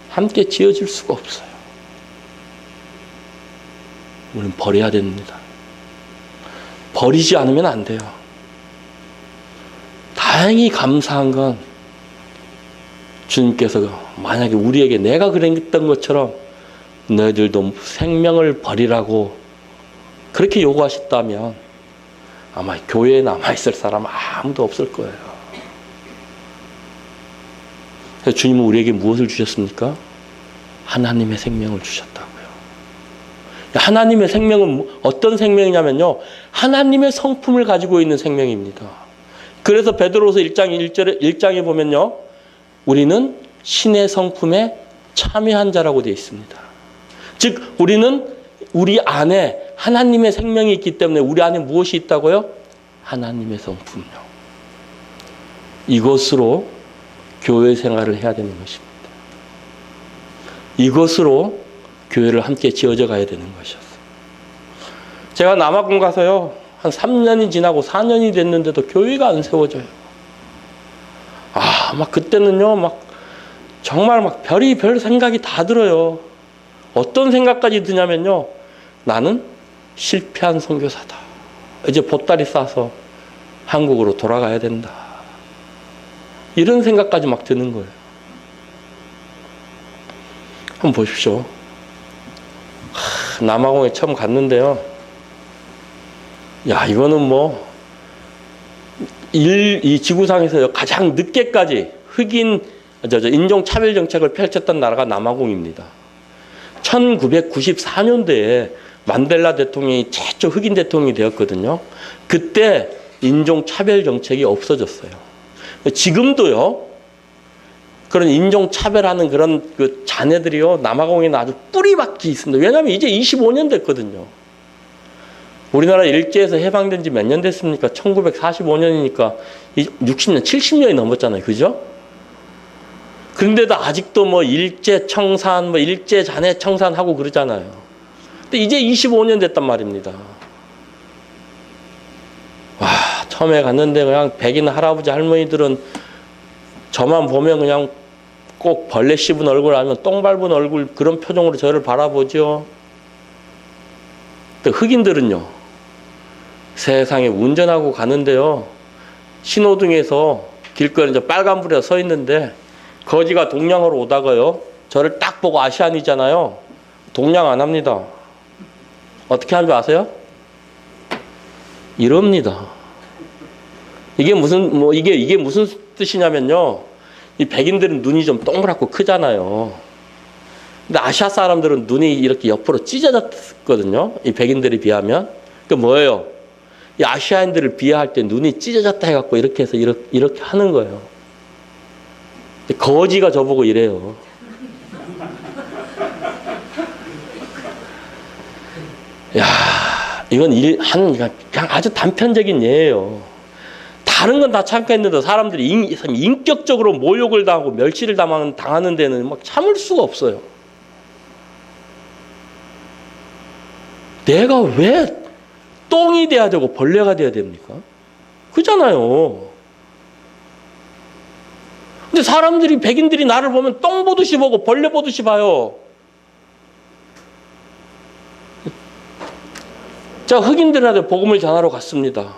함께 지어질 수가 없어요. 우리는 버려야 됩니다. 버리지 않으면 안 돼요. 다행히 감사한 건 주님께서 만약에 우리에게 내가 그랬던 것처럼 너희들도 생명을 버리라고 그렇게 요구하셨다면 아마 교회에 남아있을 사람 아무도 없을 거예요. 그래서 주님은 우리에게 무엇을 주셨습니까? 하나님의 생명을 주셨다고요. 하나님의 생명은 어떤 생명이냐면요, 하나님의 성품을 가지고 있는 생명입니다. 그래서 베드로서 1장에 보면요, 우리는 신의 성품에 참여한 자라고 되어 있습니다. 즉, 우리는 우리 안에 하나님의 생명이 있기 때문에 우리 안에 무엇이 있다고요? 하나님의 성품요. 이것으로 교회 생활을 해야 되는 것입니다. 이것으로 교회를 함께 지어져 가야 되는 것이었어요. 제가 남아공 가서요, 한 3년이 지나고 4년이 됐는데도 교회가 안 세워져요. 막 그때는요, 정말 별 생각이 다 들어요. 어떤 생각까지 드냐면요, 나는 실패한 선교사다. 이제 보따리 싸서 한국으로 돌아가야 된다. 이런 생각까지 막 드는 거예요. 한번 보십시오. 남아공에 처음 갔는데요, 이거는 이 지구상에서 가장 늦게까지 인종차별 정책을 펼쳤던 나라가 남아공입니다. 1994년도에 만델라 대통령이 최초 흑인 대통령이 되었거든요. 그때 인종차별 정책이 없어졌어요. 지금도요, 그런 인종차별하는 그런 그 자네들이요, 남아공에는 아주 뿌리박히 있습니다. 왜냐하면 이제 25년 됐거든요. 우리나라 일제에서 해방된 지 몇 년 됐습니까? 1945년이니까 60년, 70년이 넘었잖아요. 그죠? 그런데도 아직도 뭐 일제 청산, 뭐 일제 잔해 청산하고 그러잖아요. 근데 이제 25년 됐단 말입니다. 와, 처음에 갔는데 그냥 백인 할아버지 할머니들은 저만 보면 그냥 꼭 벌레 씹은 얼굴 아니면 똥 밟은 얼굴 그런 표정으로 저를 바라보죠. 또 흑인들은요, 세상에 운전하고 가는데요, 신호등에서 길거리 이제 빨간불에 서 있는데 거지가 동양으로 오다가요, 저를 딱 보고 아시안이잖아요. 동양 안 합니다. 어떻게 하는 줄 아세요? 이럽니다. 이게 무슨 뜻이냐면요, 이 백인들은 눈이 좀 동그랗고 크잖아요. 근데 아시아 사람들은 눈이 이렇게 옆으로 찢어졌거든요. 이 백인들에 비하면. 그 뭐예요? 이 아시아인들을 비하할 때 눈이 찢어졌다 해갖고 이렇게 해서 이렇게 하는 거예요. 거지가 저보고 이래요. 야, 이건 그냥 아주 단편적인 예예요. 다른 건 다 참겠는데 사람들이 인격적으로 모욕을 당하고 멸시를 당하는 데는 막 참을 수가 없어요. 내가 왜 똥이 돼야 되고 벌레가 돼야 됩니까? 그잖아요. 근데 사람들이, 백인들이 나를 보면 똥 보듯이 보고 벌레 보듯이 봐요. 자, 흑인들한테 복음을 전하러 갔습니다.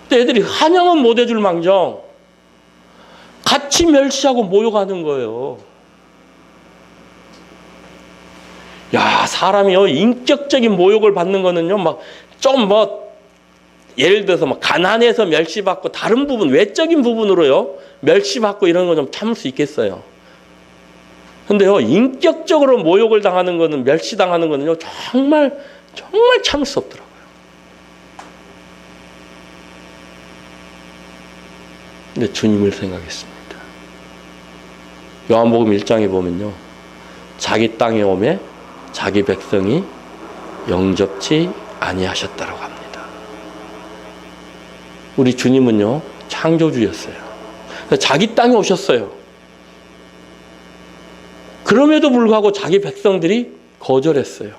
근데 애들이 환영은 못 해줄 망정 같이 멸시하고 모욕하는 거예요. 야, 사람이요, 인격적인 모욕을 받는 거는요, 막 좀 예를 들어서 막 가난해서 멸시받고 다른 부분, 외적인 부분으로요, 멸시받고 이런 거 좀 참을 수 있겠어요. 근데요, 인격적으로 모욕을 당하는 거는, 멸시당하는 거는요, 정말 참을 수 없더라고요. 근데 주님을 생각했습니다. 요한복음 1장에 보면요, 자기 땅에 오매 자기 백성이 영접치 아니하셨다라고 합니다. 우리 주님은요, 창조주였어요. 자기 땅에 오셨어요. 그럼에도 불구하고 자기 백성들이 거절했어요.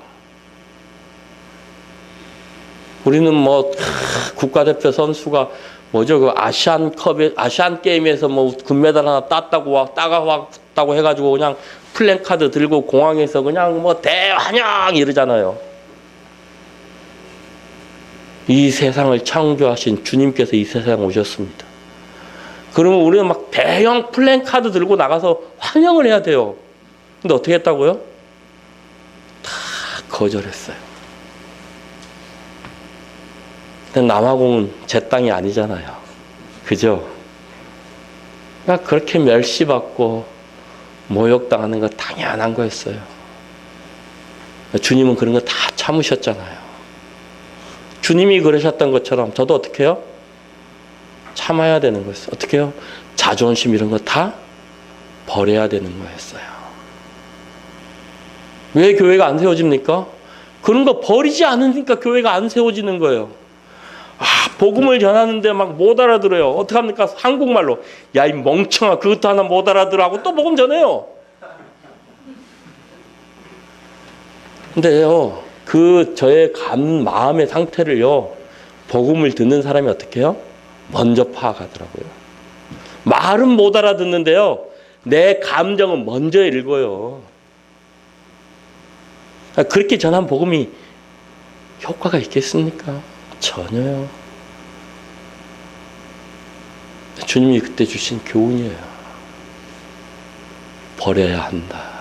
우리는 뭐 국가대표 선수가 뭐죠, 그 아시안 게임에서 뭐 금메달 하나 따갔다고 해가지고 그냥 플랜카드 들고 공항에서 그냥 뭐 대환영 이러잖아요. 이 세상을 창조하신 주님께서 이 세상에 오셨습니다. 그러면 우리는 막 대형 플랜카드 들고 나가서 환영을 해야 돼요. 근데 어떻게 했다고요? 다 거절했어요. 근데 남아공은 제 땅이 아니잖아요. 그죠? 그러니까 그렇게 멸시받고 모욕당하는 거 당연한 거였어요. 주님은 그런 거 다 참으셨잖아요. 주님이 그러셨던 것처럼 저도 어떻게 해요? 참아야 되는 거였어요. 어떻게 해요? 자존심 이런 거 다 버려야 되는 거였어요. 왜 교회가 안 세워집니까? 그런 거 버리지 않으니까 교회가 안 세워지는 거예요. 복음을 전하는데 막 못 알아들어요. 어떡합니까? 한국말로 야, 이 멍청아, 그것도 하나 못 알아들어 하고 또 복음 전해요. 근데요, 저의 마음의 상태를요, 복음을 듣는 사람이 어떻게 해요? 먼저 파악하더라고요. 말은 못 알아듣는데요, 내 감정은 먼저 읽어요. 그렇게 전한 복음이 효과가 있겠습니까? 전혀요. 주님이 그때 주신 교훈이에요. 버려야 한다.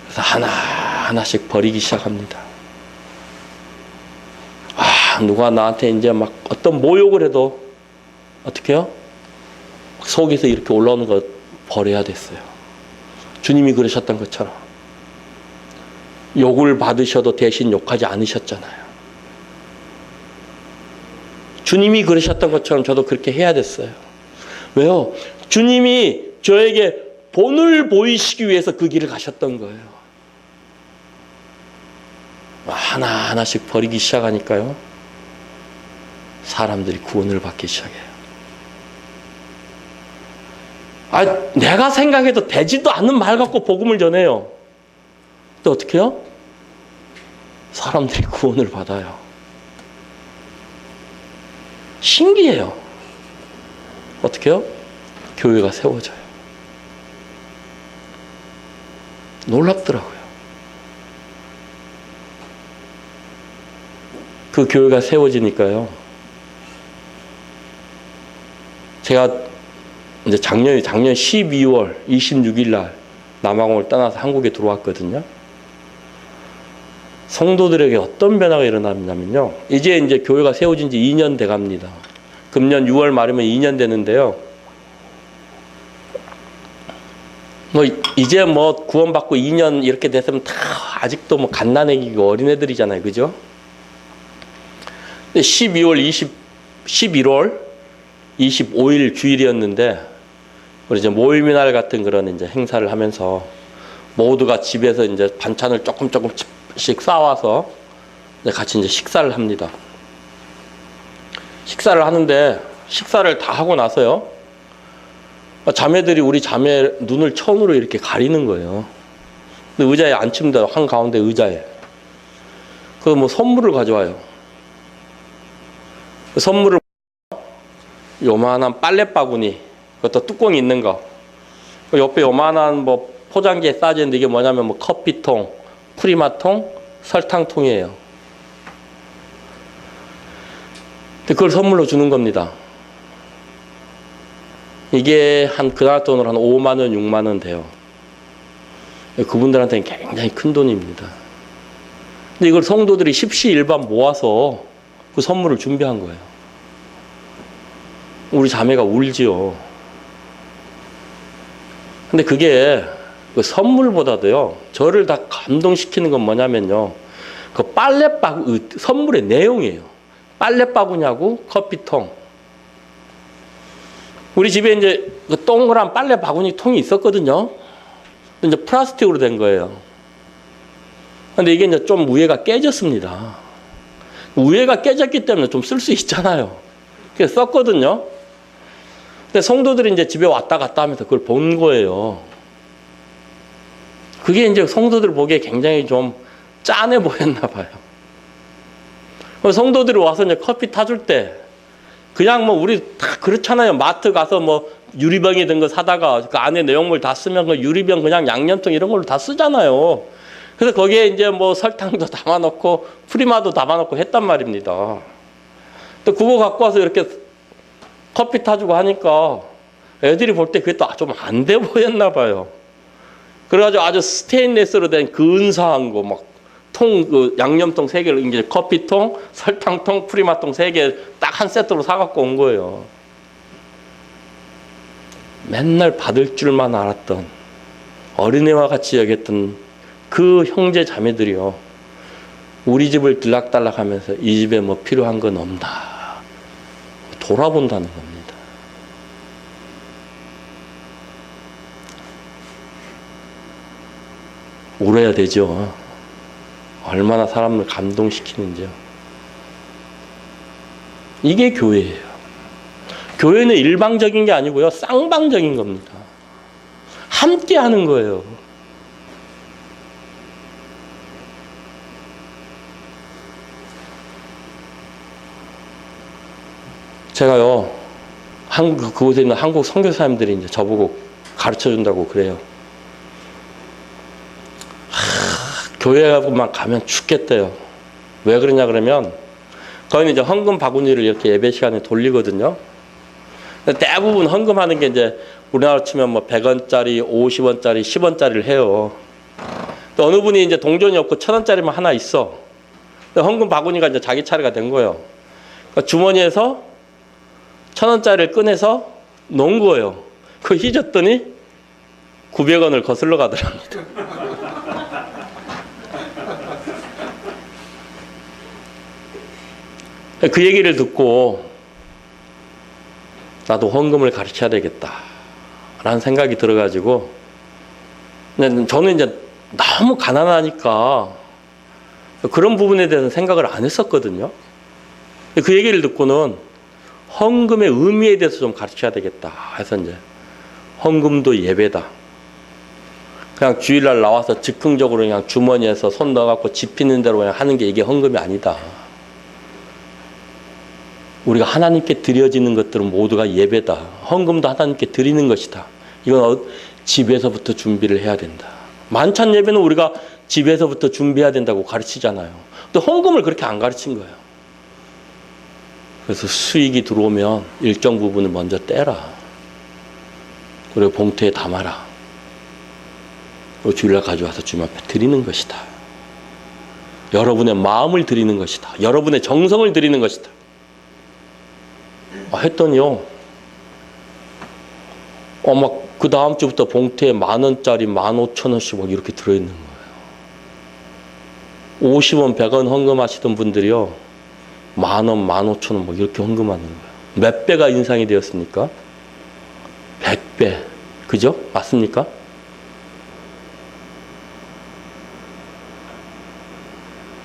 그래서 하나씩 버리기 시작합니다. 누가 나한테 이제 막 어떤 모욕을 해도 어떻게 해요? 속에서 이렇게 올라오는 거 버려야 됐어요. 주님이 그러셨던 것처럼. 욕을 받으셔도 대신 욕하지 않으셨잖아요. 주님이 그러셨던 것처럼 저도 그렇게 해야 됐어요. 왜요? 주님이 저에게 본을 보이시기 위해서 그 길을 가셨던 거예요. 하나하나씩 버리기 시작하니까요, 사람들이 구원을 받기 시작해요. 내가 생각해도 되지도 않는 말 갖고 복음을 전해요. 또 어떻게 해요? 사람들이 구원을 받아요. 신기해요. 어떻게 해요? 교회가 세워져요. 놀랍더라고요. 그 교회가 세워지니까요, 제가 이제 작년 12월 26일 날 남아공을 떠나서 한국에 들어왔거든요. 성도들에게 어떤 변화가 일어났냐면요, 이제 교회가 세워진 지 2년 돼 갑니다. 금년 6월 말이면 2년 되는데요, 이제 구원받고 2년 이렇게 됐으면 다 아직도 갓난애기고 어린애들이잖아요. 그죠? 11월 25일 주일이었는데, 우리 이제 모임이날 같은 그런 이제 행사를 하면서 모두가 집에서 이제 반찬을 조금씩 싸와서 이제 같이 이제 식사를 합니다. 식사를 하는데, 식사를 다 하고 나서요, 자매들이 우리 자매 눈을 천으로 이렇게 가리는 거예요. 근데 의자에 앉힙니다. 한가운데 의자에. 그래서 선물을 가져와요. 그 선물을 요만한 빨래 바구니, 그것도 뚜껑이 있는 거. 옆에 요만한 포장지에 싸져 있는데, 이게 뭐냐면 커피통, 프리마통, 설탕통이에요. 근데 그걸 선물로 주는 겁니다. 이게 그날 돈으로 한 5만 원, 6만 원 돼요. 그분들한테는 굉장히 큰 돈입니다. 근데 이걸 성도들이 십시일반 모아서 그 선물을 준비한 거예요. 우리 자매가 울지요. 근데 그게 그 선물보다도요, 저를 다 감동시키는 건 뭐냐면요, 그 선물의 내용이에요. 빨래바구니하고 커피통. 우리 집에 이제 그 동그란 빨래 바구니 통이 있었거든요. 이제 플라스틱으로 된 거예요. 근데 이게 이제 좀 우회가 깨졌습니다. 우회가 깨졌기 때문에 좀 쓸 수 있잖아요. 그래서 썼거든요. 근데 성도들이 이제 집에 왔다 갔다 하면서 그걸 본 거예요. 그게 이제 성도들 보기에 굉장히 좀 짠해 보였나 봐요. 성도들이 와서 이제 커피 타줄 때, 그냥 우리 다 그렇잖아요. 마트 가서 유리병이 든 거 사다가 그 안에 내용물 다 쓰면 그 유리병 그냥 양념통 이런 걸로 다 쓰잖아요. 그래서 거기에 이제 설탕도 담아놓고 프리마도 담아놓고 했단 말입니다. 또 그거 갖고 와서 이렇게 커피 타주고 하니까 애들이 볼 때 그게 또 좀 안 돼 보였나 봐요. 그래가지고 아주 스테인레스로 된 근사한 거 그 양념통 3개를 이제 커피통, 설탕통, 프리마통 3개 딱 한 세트로 사갖고 온 거예요. 맨날 받을 줄만 알았던, 어린애와 같이 여겼던 그 형제 자매들이요, 우리 집을 들락달락 하면서 이 집에 필요한 건 없나 돌아본다는 겁니다. 울어야 되죠. 얼마나 사람을 감동시키는지요. 이게 교회예요. 교회는 일방적인 게 아니고요, 쌍방적인 겁니다. 함께 하는 거예요. 제가요, 그곳에 있는 한국 선교사님들이 이제 저보고 가르쳐 준다고 그래요. 교회만 가면 죽겠대요. 왜 그러냐 그러면, 거기는 이제 헌금 바구니를 이렇게 예배 시간에 돌리거든요. 대부분 헌금하는 게 이제 우리나라로 치면 100원짜리, 50원짜리, 10원짜리를 해요. 또 어느 분이 이제 동전이 없고 1000원짜리만 하나 있어. 헌금 바구니가 이제 자기 차례가 된 거예요. 그러니까 주머니에서 1000원짜리를 꺼내서 놓은 거예요. 그거 휘졌더니 900원을 거슬러 가더랍니다. 그 얘기를 듣고 나도 헌금을 가르쳐야 되겠다 라는 생각이 들어가지고, 근데 저는 이제 너무 가난하니까 그런 부분에 대해서 생각을 안 했었거든요. 그 얘기를 듣고는 헌금의 의미에 대해서 좀 가르쳐야 되겠다 해서 이제 헌금도 예배다. 그냥 주일날 나와서 즉흥적으로 그냥 주머니에서 손 넣어갖고 집히는 대로 그냥 하는 게 이게 헌금이 아니다. 우리가 하나님께 드려지는 것들은 모두가 예배다. 헌금도 하나님께 드리는 것이다. 이건 집에서부터 준비를 해야 된다. 만찬 예배는 우리가 집에서부터 준비해야 된다고 가르치잖아요. 또 헌금을 그렇게 안 가르친 거예요. 그래서 수익이 들어오면 일정 부분을 먼저 떼라. 그리고 봉투에 담아라. 그리고 주일날 가져와서 주님 앞에 드리는 것이다. 여러분의 마음을 드리는 것이다. 여러분의 정성을 드리는 것이다. 했더니요, 막 그 다음 주부터 봉투에 10,000원짜리 15,000원씩 막 이렇게 들어있는 거예요. 50원, 100원 헌금하시던 분들이요, 10,000원, 15,000원 막 이렇게 헌금하는 거예요. 몇 배가 인상이 되었습니까? 100배. 그죠? 맞습니까?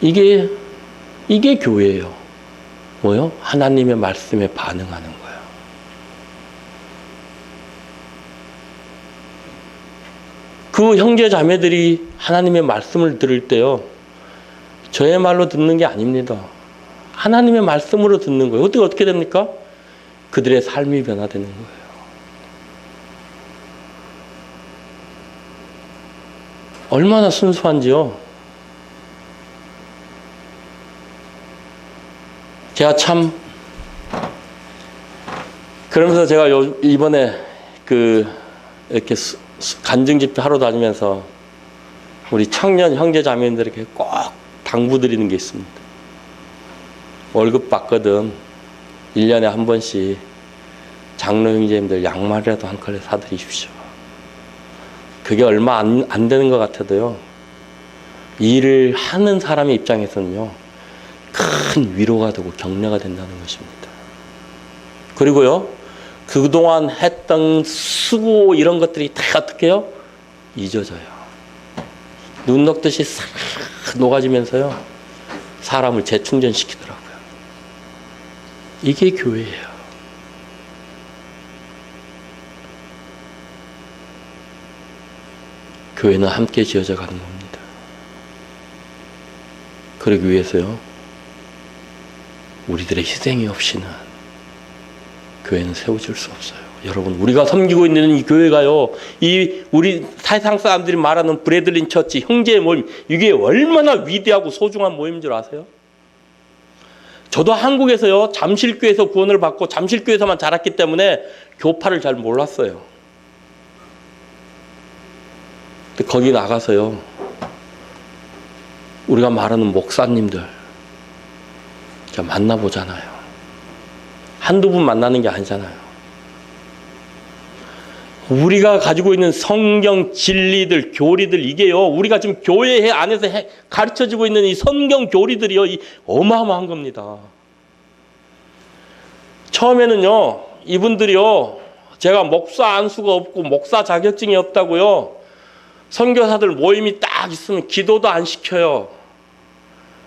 이게 교회예요. 뭐요? 하나님의 말씀에 반응하는 거예요. 그 형제 자매들이 하나님의 말씀을 들을 때요, 저의 말로 듣는 게 아닙니다. 하나님의 말씀으로 듣는 거예요. 어떻게 됩니까? 그들의 삶이 변화되는 거예요. 얼마나 순수한지요. 제가 참, 그러면서 제가 이번에 이렇게 간증 집회 하러 다니면서 우리 청년 형제 자매님들에게 꼭 당부드리는 게 있습니다. 월급 받거든 1년에 한 번씩 장로 형제님들 양말이라도 한 컬레 사드리십시오. 그게 얼마 안 되는 것 같아도요, 일을 하는 사람의 입장에서는요, 큰 위로가 되고 격려가 된다는 것입니다. 그리고요, 그동안 했던 수고 이런 것들이 다 어떻게 해요? 잊어져요. 눈 녹듯이 싹 녹아지면서요, 사람을 재충전시키더라고요. 이게 교회예요. 교회는 함께 지어져 가는 겁니다. 그러기 위해서요, 우리들의 희생이 없이는 교회는 세워질 수 없어요. 여러분, 우리가 섬기고 있는 이 교회가요, 우리 세상 사람들이 말하는 브레들린 처치, 형제의 모임, 이게 얼마나 위대하고 소중한 모임인 줄 아세요? 저도 한국에서요, 잠실교회에서 구원을 받고 잠실교회에서만 자랐기 때문에 교파를 잘 몰랐어요. 근데 거기 나가서요, 우리가 말하는 목사님들 만나보잖아요. 한두 분 만나는 게 아니잖아요. 우리가 가지고 있는 성경 진리들, 교리들, 이게요, 우리가 지금 교회 안에서 가르쳐지고 있는 이 성경 교리들이요, 어마어마한 겁니다. 처음에는요, 이분들이요, 제가 목사 안수가 없고 목사 자격증이 없다고요, 선교사들 모임이 딱 있으면 기도도 안 시켜요.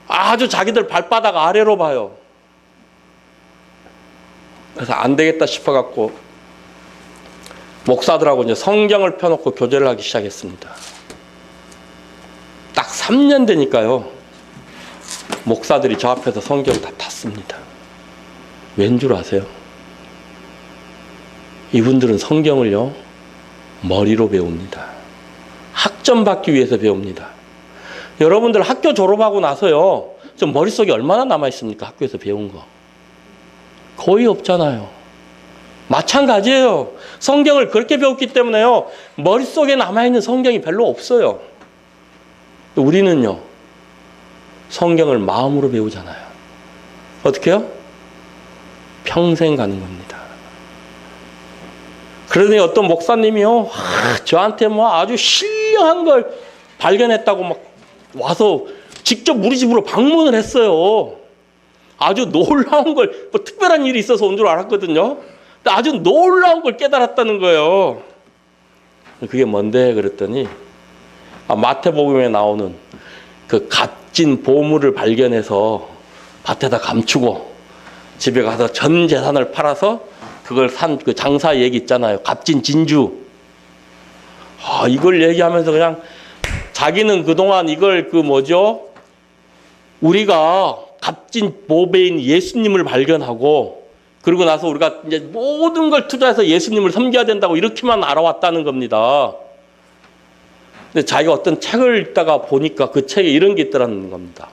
아주 자기들 발바닥 아래로 봐요. 그래서 안 되겠다 싶어갖고 목사들하고 이제 성경을 펴놓고 교제를 하기 시작했습니다. 딱 3년 되니까요, 목사들이 저 앞에서 성경을 다 탔습니다. 왠 줄 아세요? 이분들은 성경을요, 머리로 배웁니다. 학점 받기 위해서 배웁니다. 여러분들 학교 졸업하고 나서요, 좀 머릿속에 얼마나 남아있습니까? 학교에서 배운 거. 거의 없잖아요. 마찬가지예요. 성경을 그렇게 배웠기 때문에요, 머릿속에 남아있는 성경이 별로 없어요. 우리는요, 성경을 마음으로 배우잖아요. 어떻게 해요? 평생 가는 겁니다. 그러더니 어떤 목사님이요, 저한테 아주 신령한 걸 발견했다고 막 와서 직접 우리 집으로 방문을 했어요. 아주 놀라운 걸, 특별한 일이 있어서 온 줄 알았거든요. 아주 놀라운 걸 깨달았다는 거예요. 그게 뭔데 그랬더니 마태복음에 나오는 그 값진 보물을 발견해서 밭에다 감추고 집에 가서 전 재산을 팔아서 그걸 산 그 장사 얘기 있잖아요. 값진 진주. 이걸 얘기하면서 그냥 자기는 그동안 이걸 우리가 값진 보배인 예수님을 발견하고 그러고 나서 우리가 이제 모든 걸 투자해서 예수님을 섬겨야 된다고 이렇게만 알아왔다는 겁니다. 근데 자기가 어떤 책을 읽다가 보니까 그 책에 이런 게 있더라는 겁니다.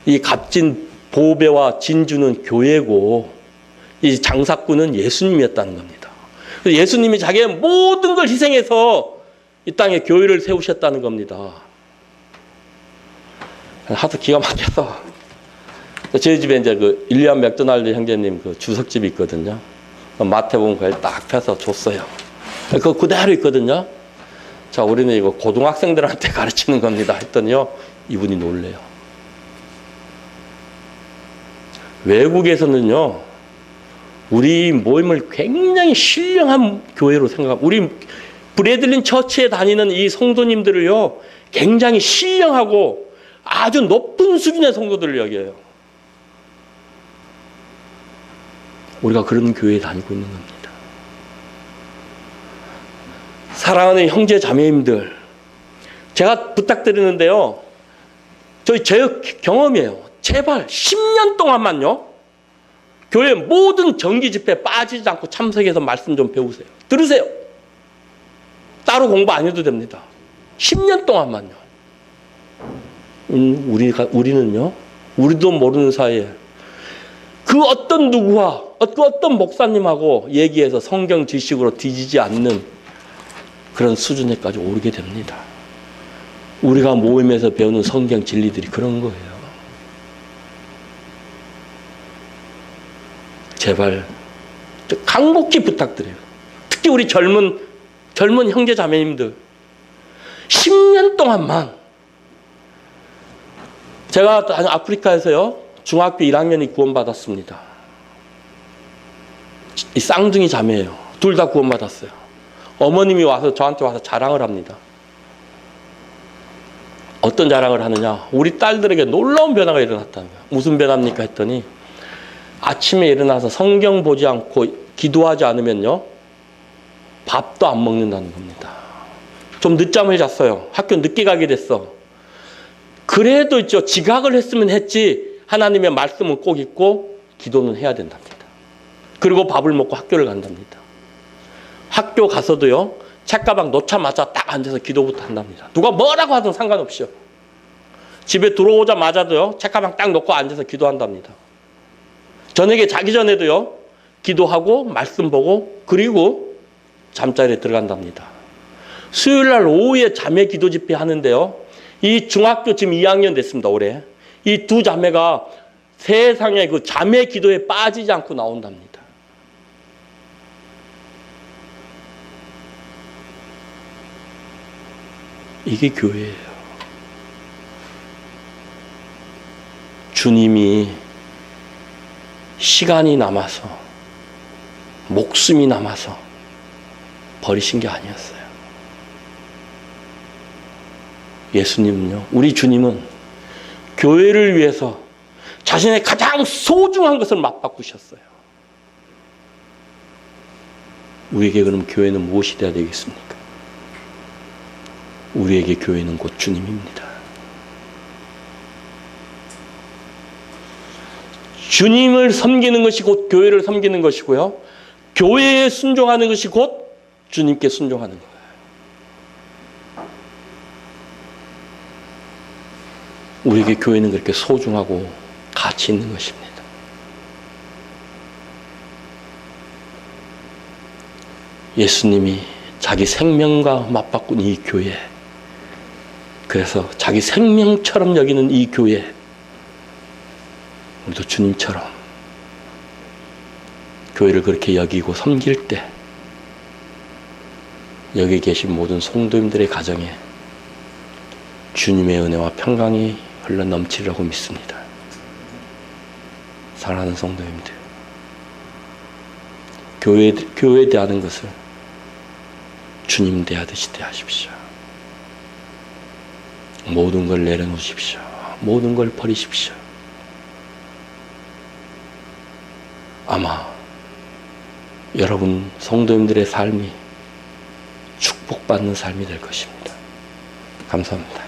이 값진 보배와 진주는 교회고 이 장사꾼은 예수님이었다는 겁니다. 그래서 예수님이 자기의 모든 걸 희생해서 이 땅에 교회를 세우셨다는 겁니다. 하도 기가 막혀서 저희 집에 이제 그 일리안 맥도날드 형제님 그 주석집이 있거든요. 마태복음 그걸 딱 펴서 줬어요. 그거 그대로 있거든요. 자, 우리는 이거 고등학생들한테 가르치는 겁니다. 했더니요, 이분이 놀래요. 외국에서는요, 우리 모임을 굉장히 신령한 교회로 생각하고, 우리 브래들린 처치에 다니는 이 성도님들을요, 굉장히 신령하고 아주 높은 수준의 성도들을 여겨요. 우리가 그런 교회에 다니고 있는 겁니다. 사랑하는 형제 자매님들, 제가 부탁드리는데요, 제 경험이에요. 제발 10년 동안만요, 교회 모든 정기 집회에 빠지지 않고 참석해서 말씀 좀 배우세요. 들으세요. 따로 공부 안 해도 됩니다. 10년 동안만요. 우리는요, 우리도 모르는 사이에 그 어떤 누구와 그 어떤 목사님하고 얘기해서 성경 지식으로 뒤지지 않는 그런 수준에까지 오르게 됩니다. 우리가 모임에서 배우는 성경 진리들이 그런 거예요. 제발 간곡히 부탁드려요. 특히 우리 젊은 형제 자매님들 10년 동안만, 제가 아프리카에서요 중학교 1학년이 구원받았습니다. 이 쌍둥이 자매예요. 둘 다 구원받았어요. 어머님이 저한테 와서 자랑을 합니다. 어떤 자랑을 하느냐, 우리 딸들에게 놀라운 변화가 일어났다는 거예요. 무슨 변화입니까 했더니, 아침에 일어나서 성경 보지 않고 기도하지 않으면요, 밥도 안 먹는다는 겁니다. 좀 늦잠을 잤어요. 학교 늦게 가게 됐어. 그래도 있죠, 지각을 했으면 했지 하나님의 말씀은 꼭 읽고 기도는 해야 된답니다. 그리고 밥을 먹고 학교를 간답니다. 학교 가서도요, 책가방 놓자마자 딱 앉아서 기도부터 한답니다. 누가 뭐라고 하든 상관없이요. 집에 들어오자마자도요, 책가방 딱 놓고 앉아서 기도한답니다. 저녁에 자기 전에도요, 기도하고 말씀 보고 그리고 잠자리에 들어간답니다. 수요일날 오후에 자매 기도 집회 하는데요, 이 중학교 지금 2학년 됐습니다. 올해 이 두 자매가 세상에 그 자매 기도에 빠지지 않고 나온답니다. 이게 교회예요. 주님이 시간이 남아서, 목숨이 남아서 버리신 게 아니었어요. 예수님은요, 우리 주님은 교회를 위해서 자신의 가장 소중한 것을 맞바꾸셨어요. 우리에게 그럼 교회는 무엇이 되어야 되겠습니까? 우리에게 교회는 곧 주님입니다. 주님을 섬기는 것이 곧 교회를 섬기는 것이고요, 교회에 순종하는 것이 곧 주님께 순종하는 거예요. 우리에게 교회는 그렇게 소중하고 가치 있는 것입니다. 예수님이 자기 생명과 맞바꾼 이 교회, 그래서 자기 생명처럼 여기는 이 교회, 우리도 주님처럼 교회를 그렇게 여기고 섬길 때 여기 계신 모든 성도님들의 가정에 주님의 은혜와 평강이 흘러 넘치리라고 믿습니다. 사랑하는 성도님들, 교회 대하는 것을 주님 대하듯이 대하십시오. 모든 걸 내려놓으십시오. 모든 걸 버리십시오. 아마 여러분 성도님들의 삶이 축복받는 삶이 될 것입니다. 감사합니다.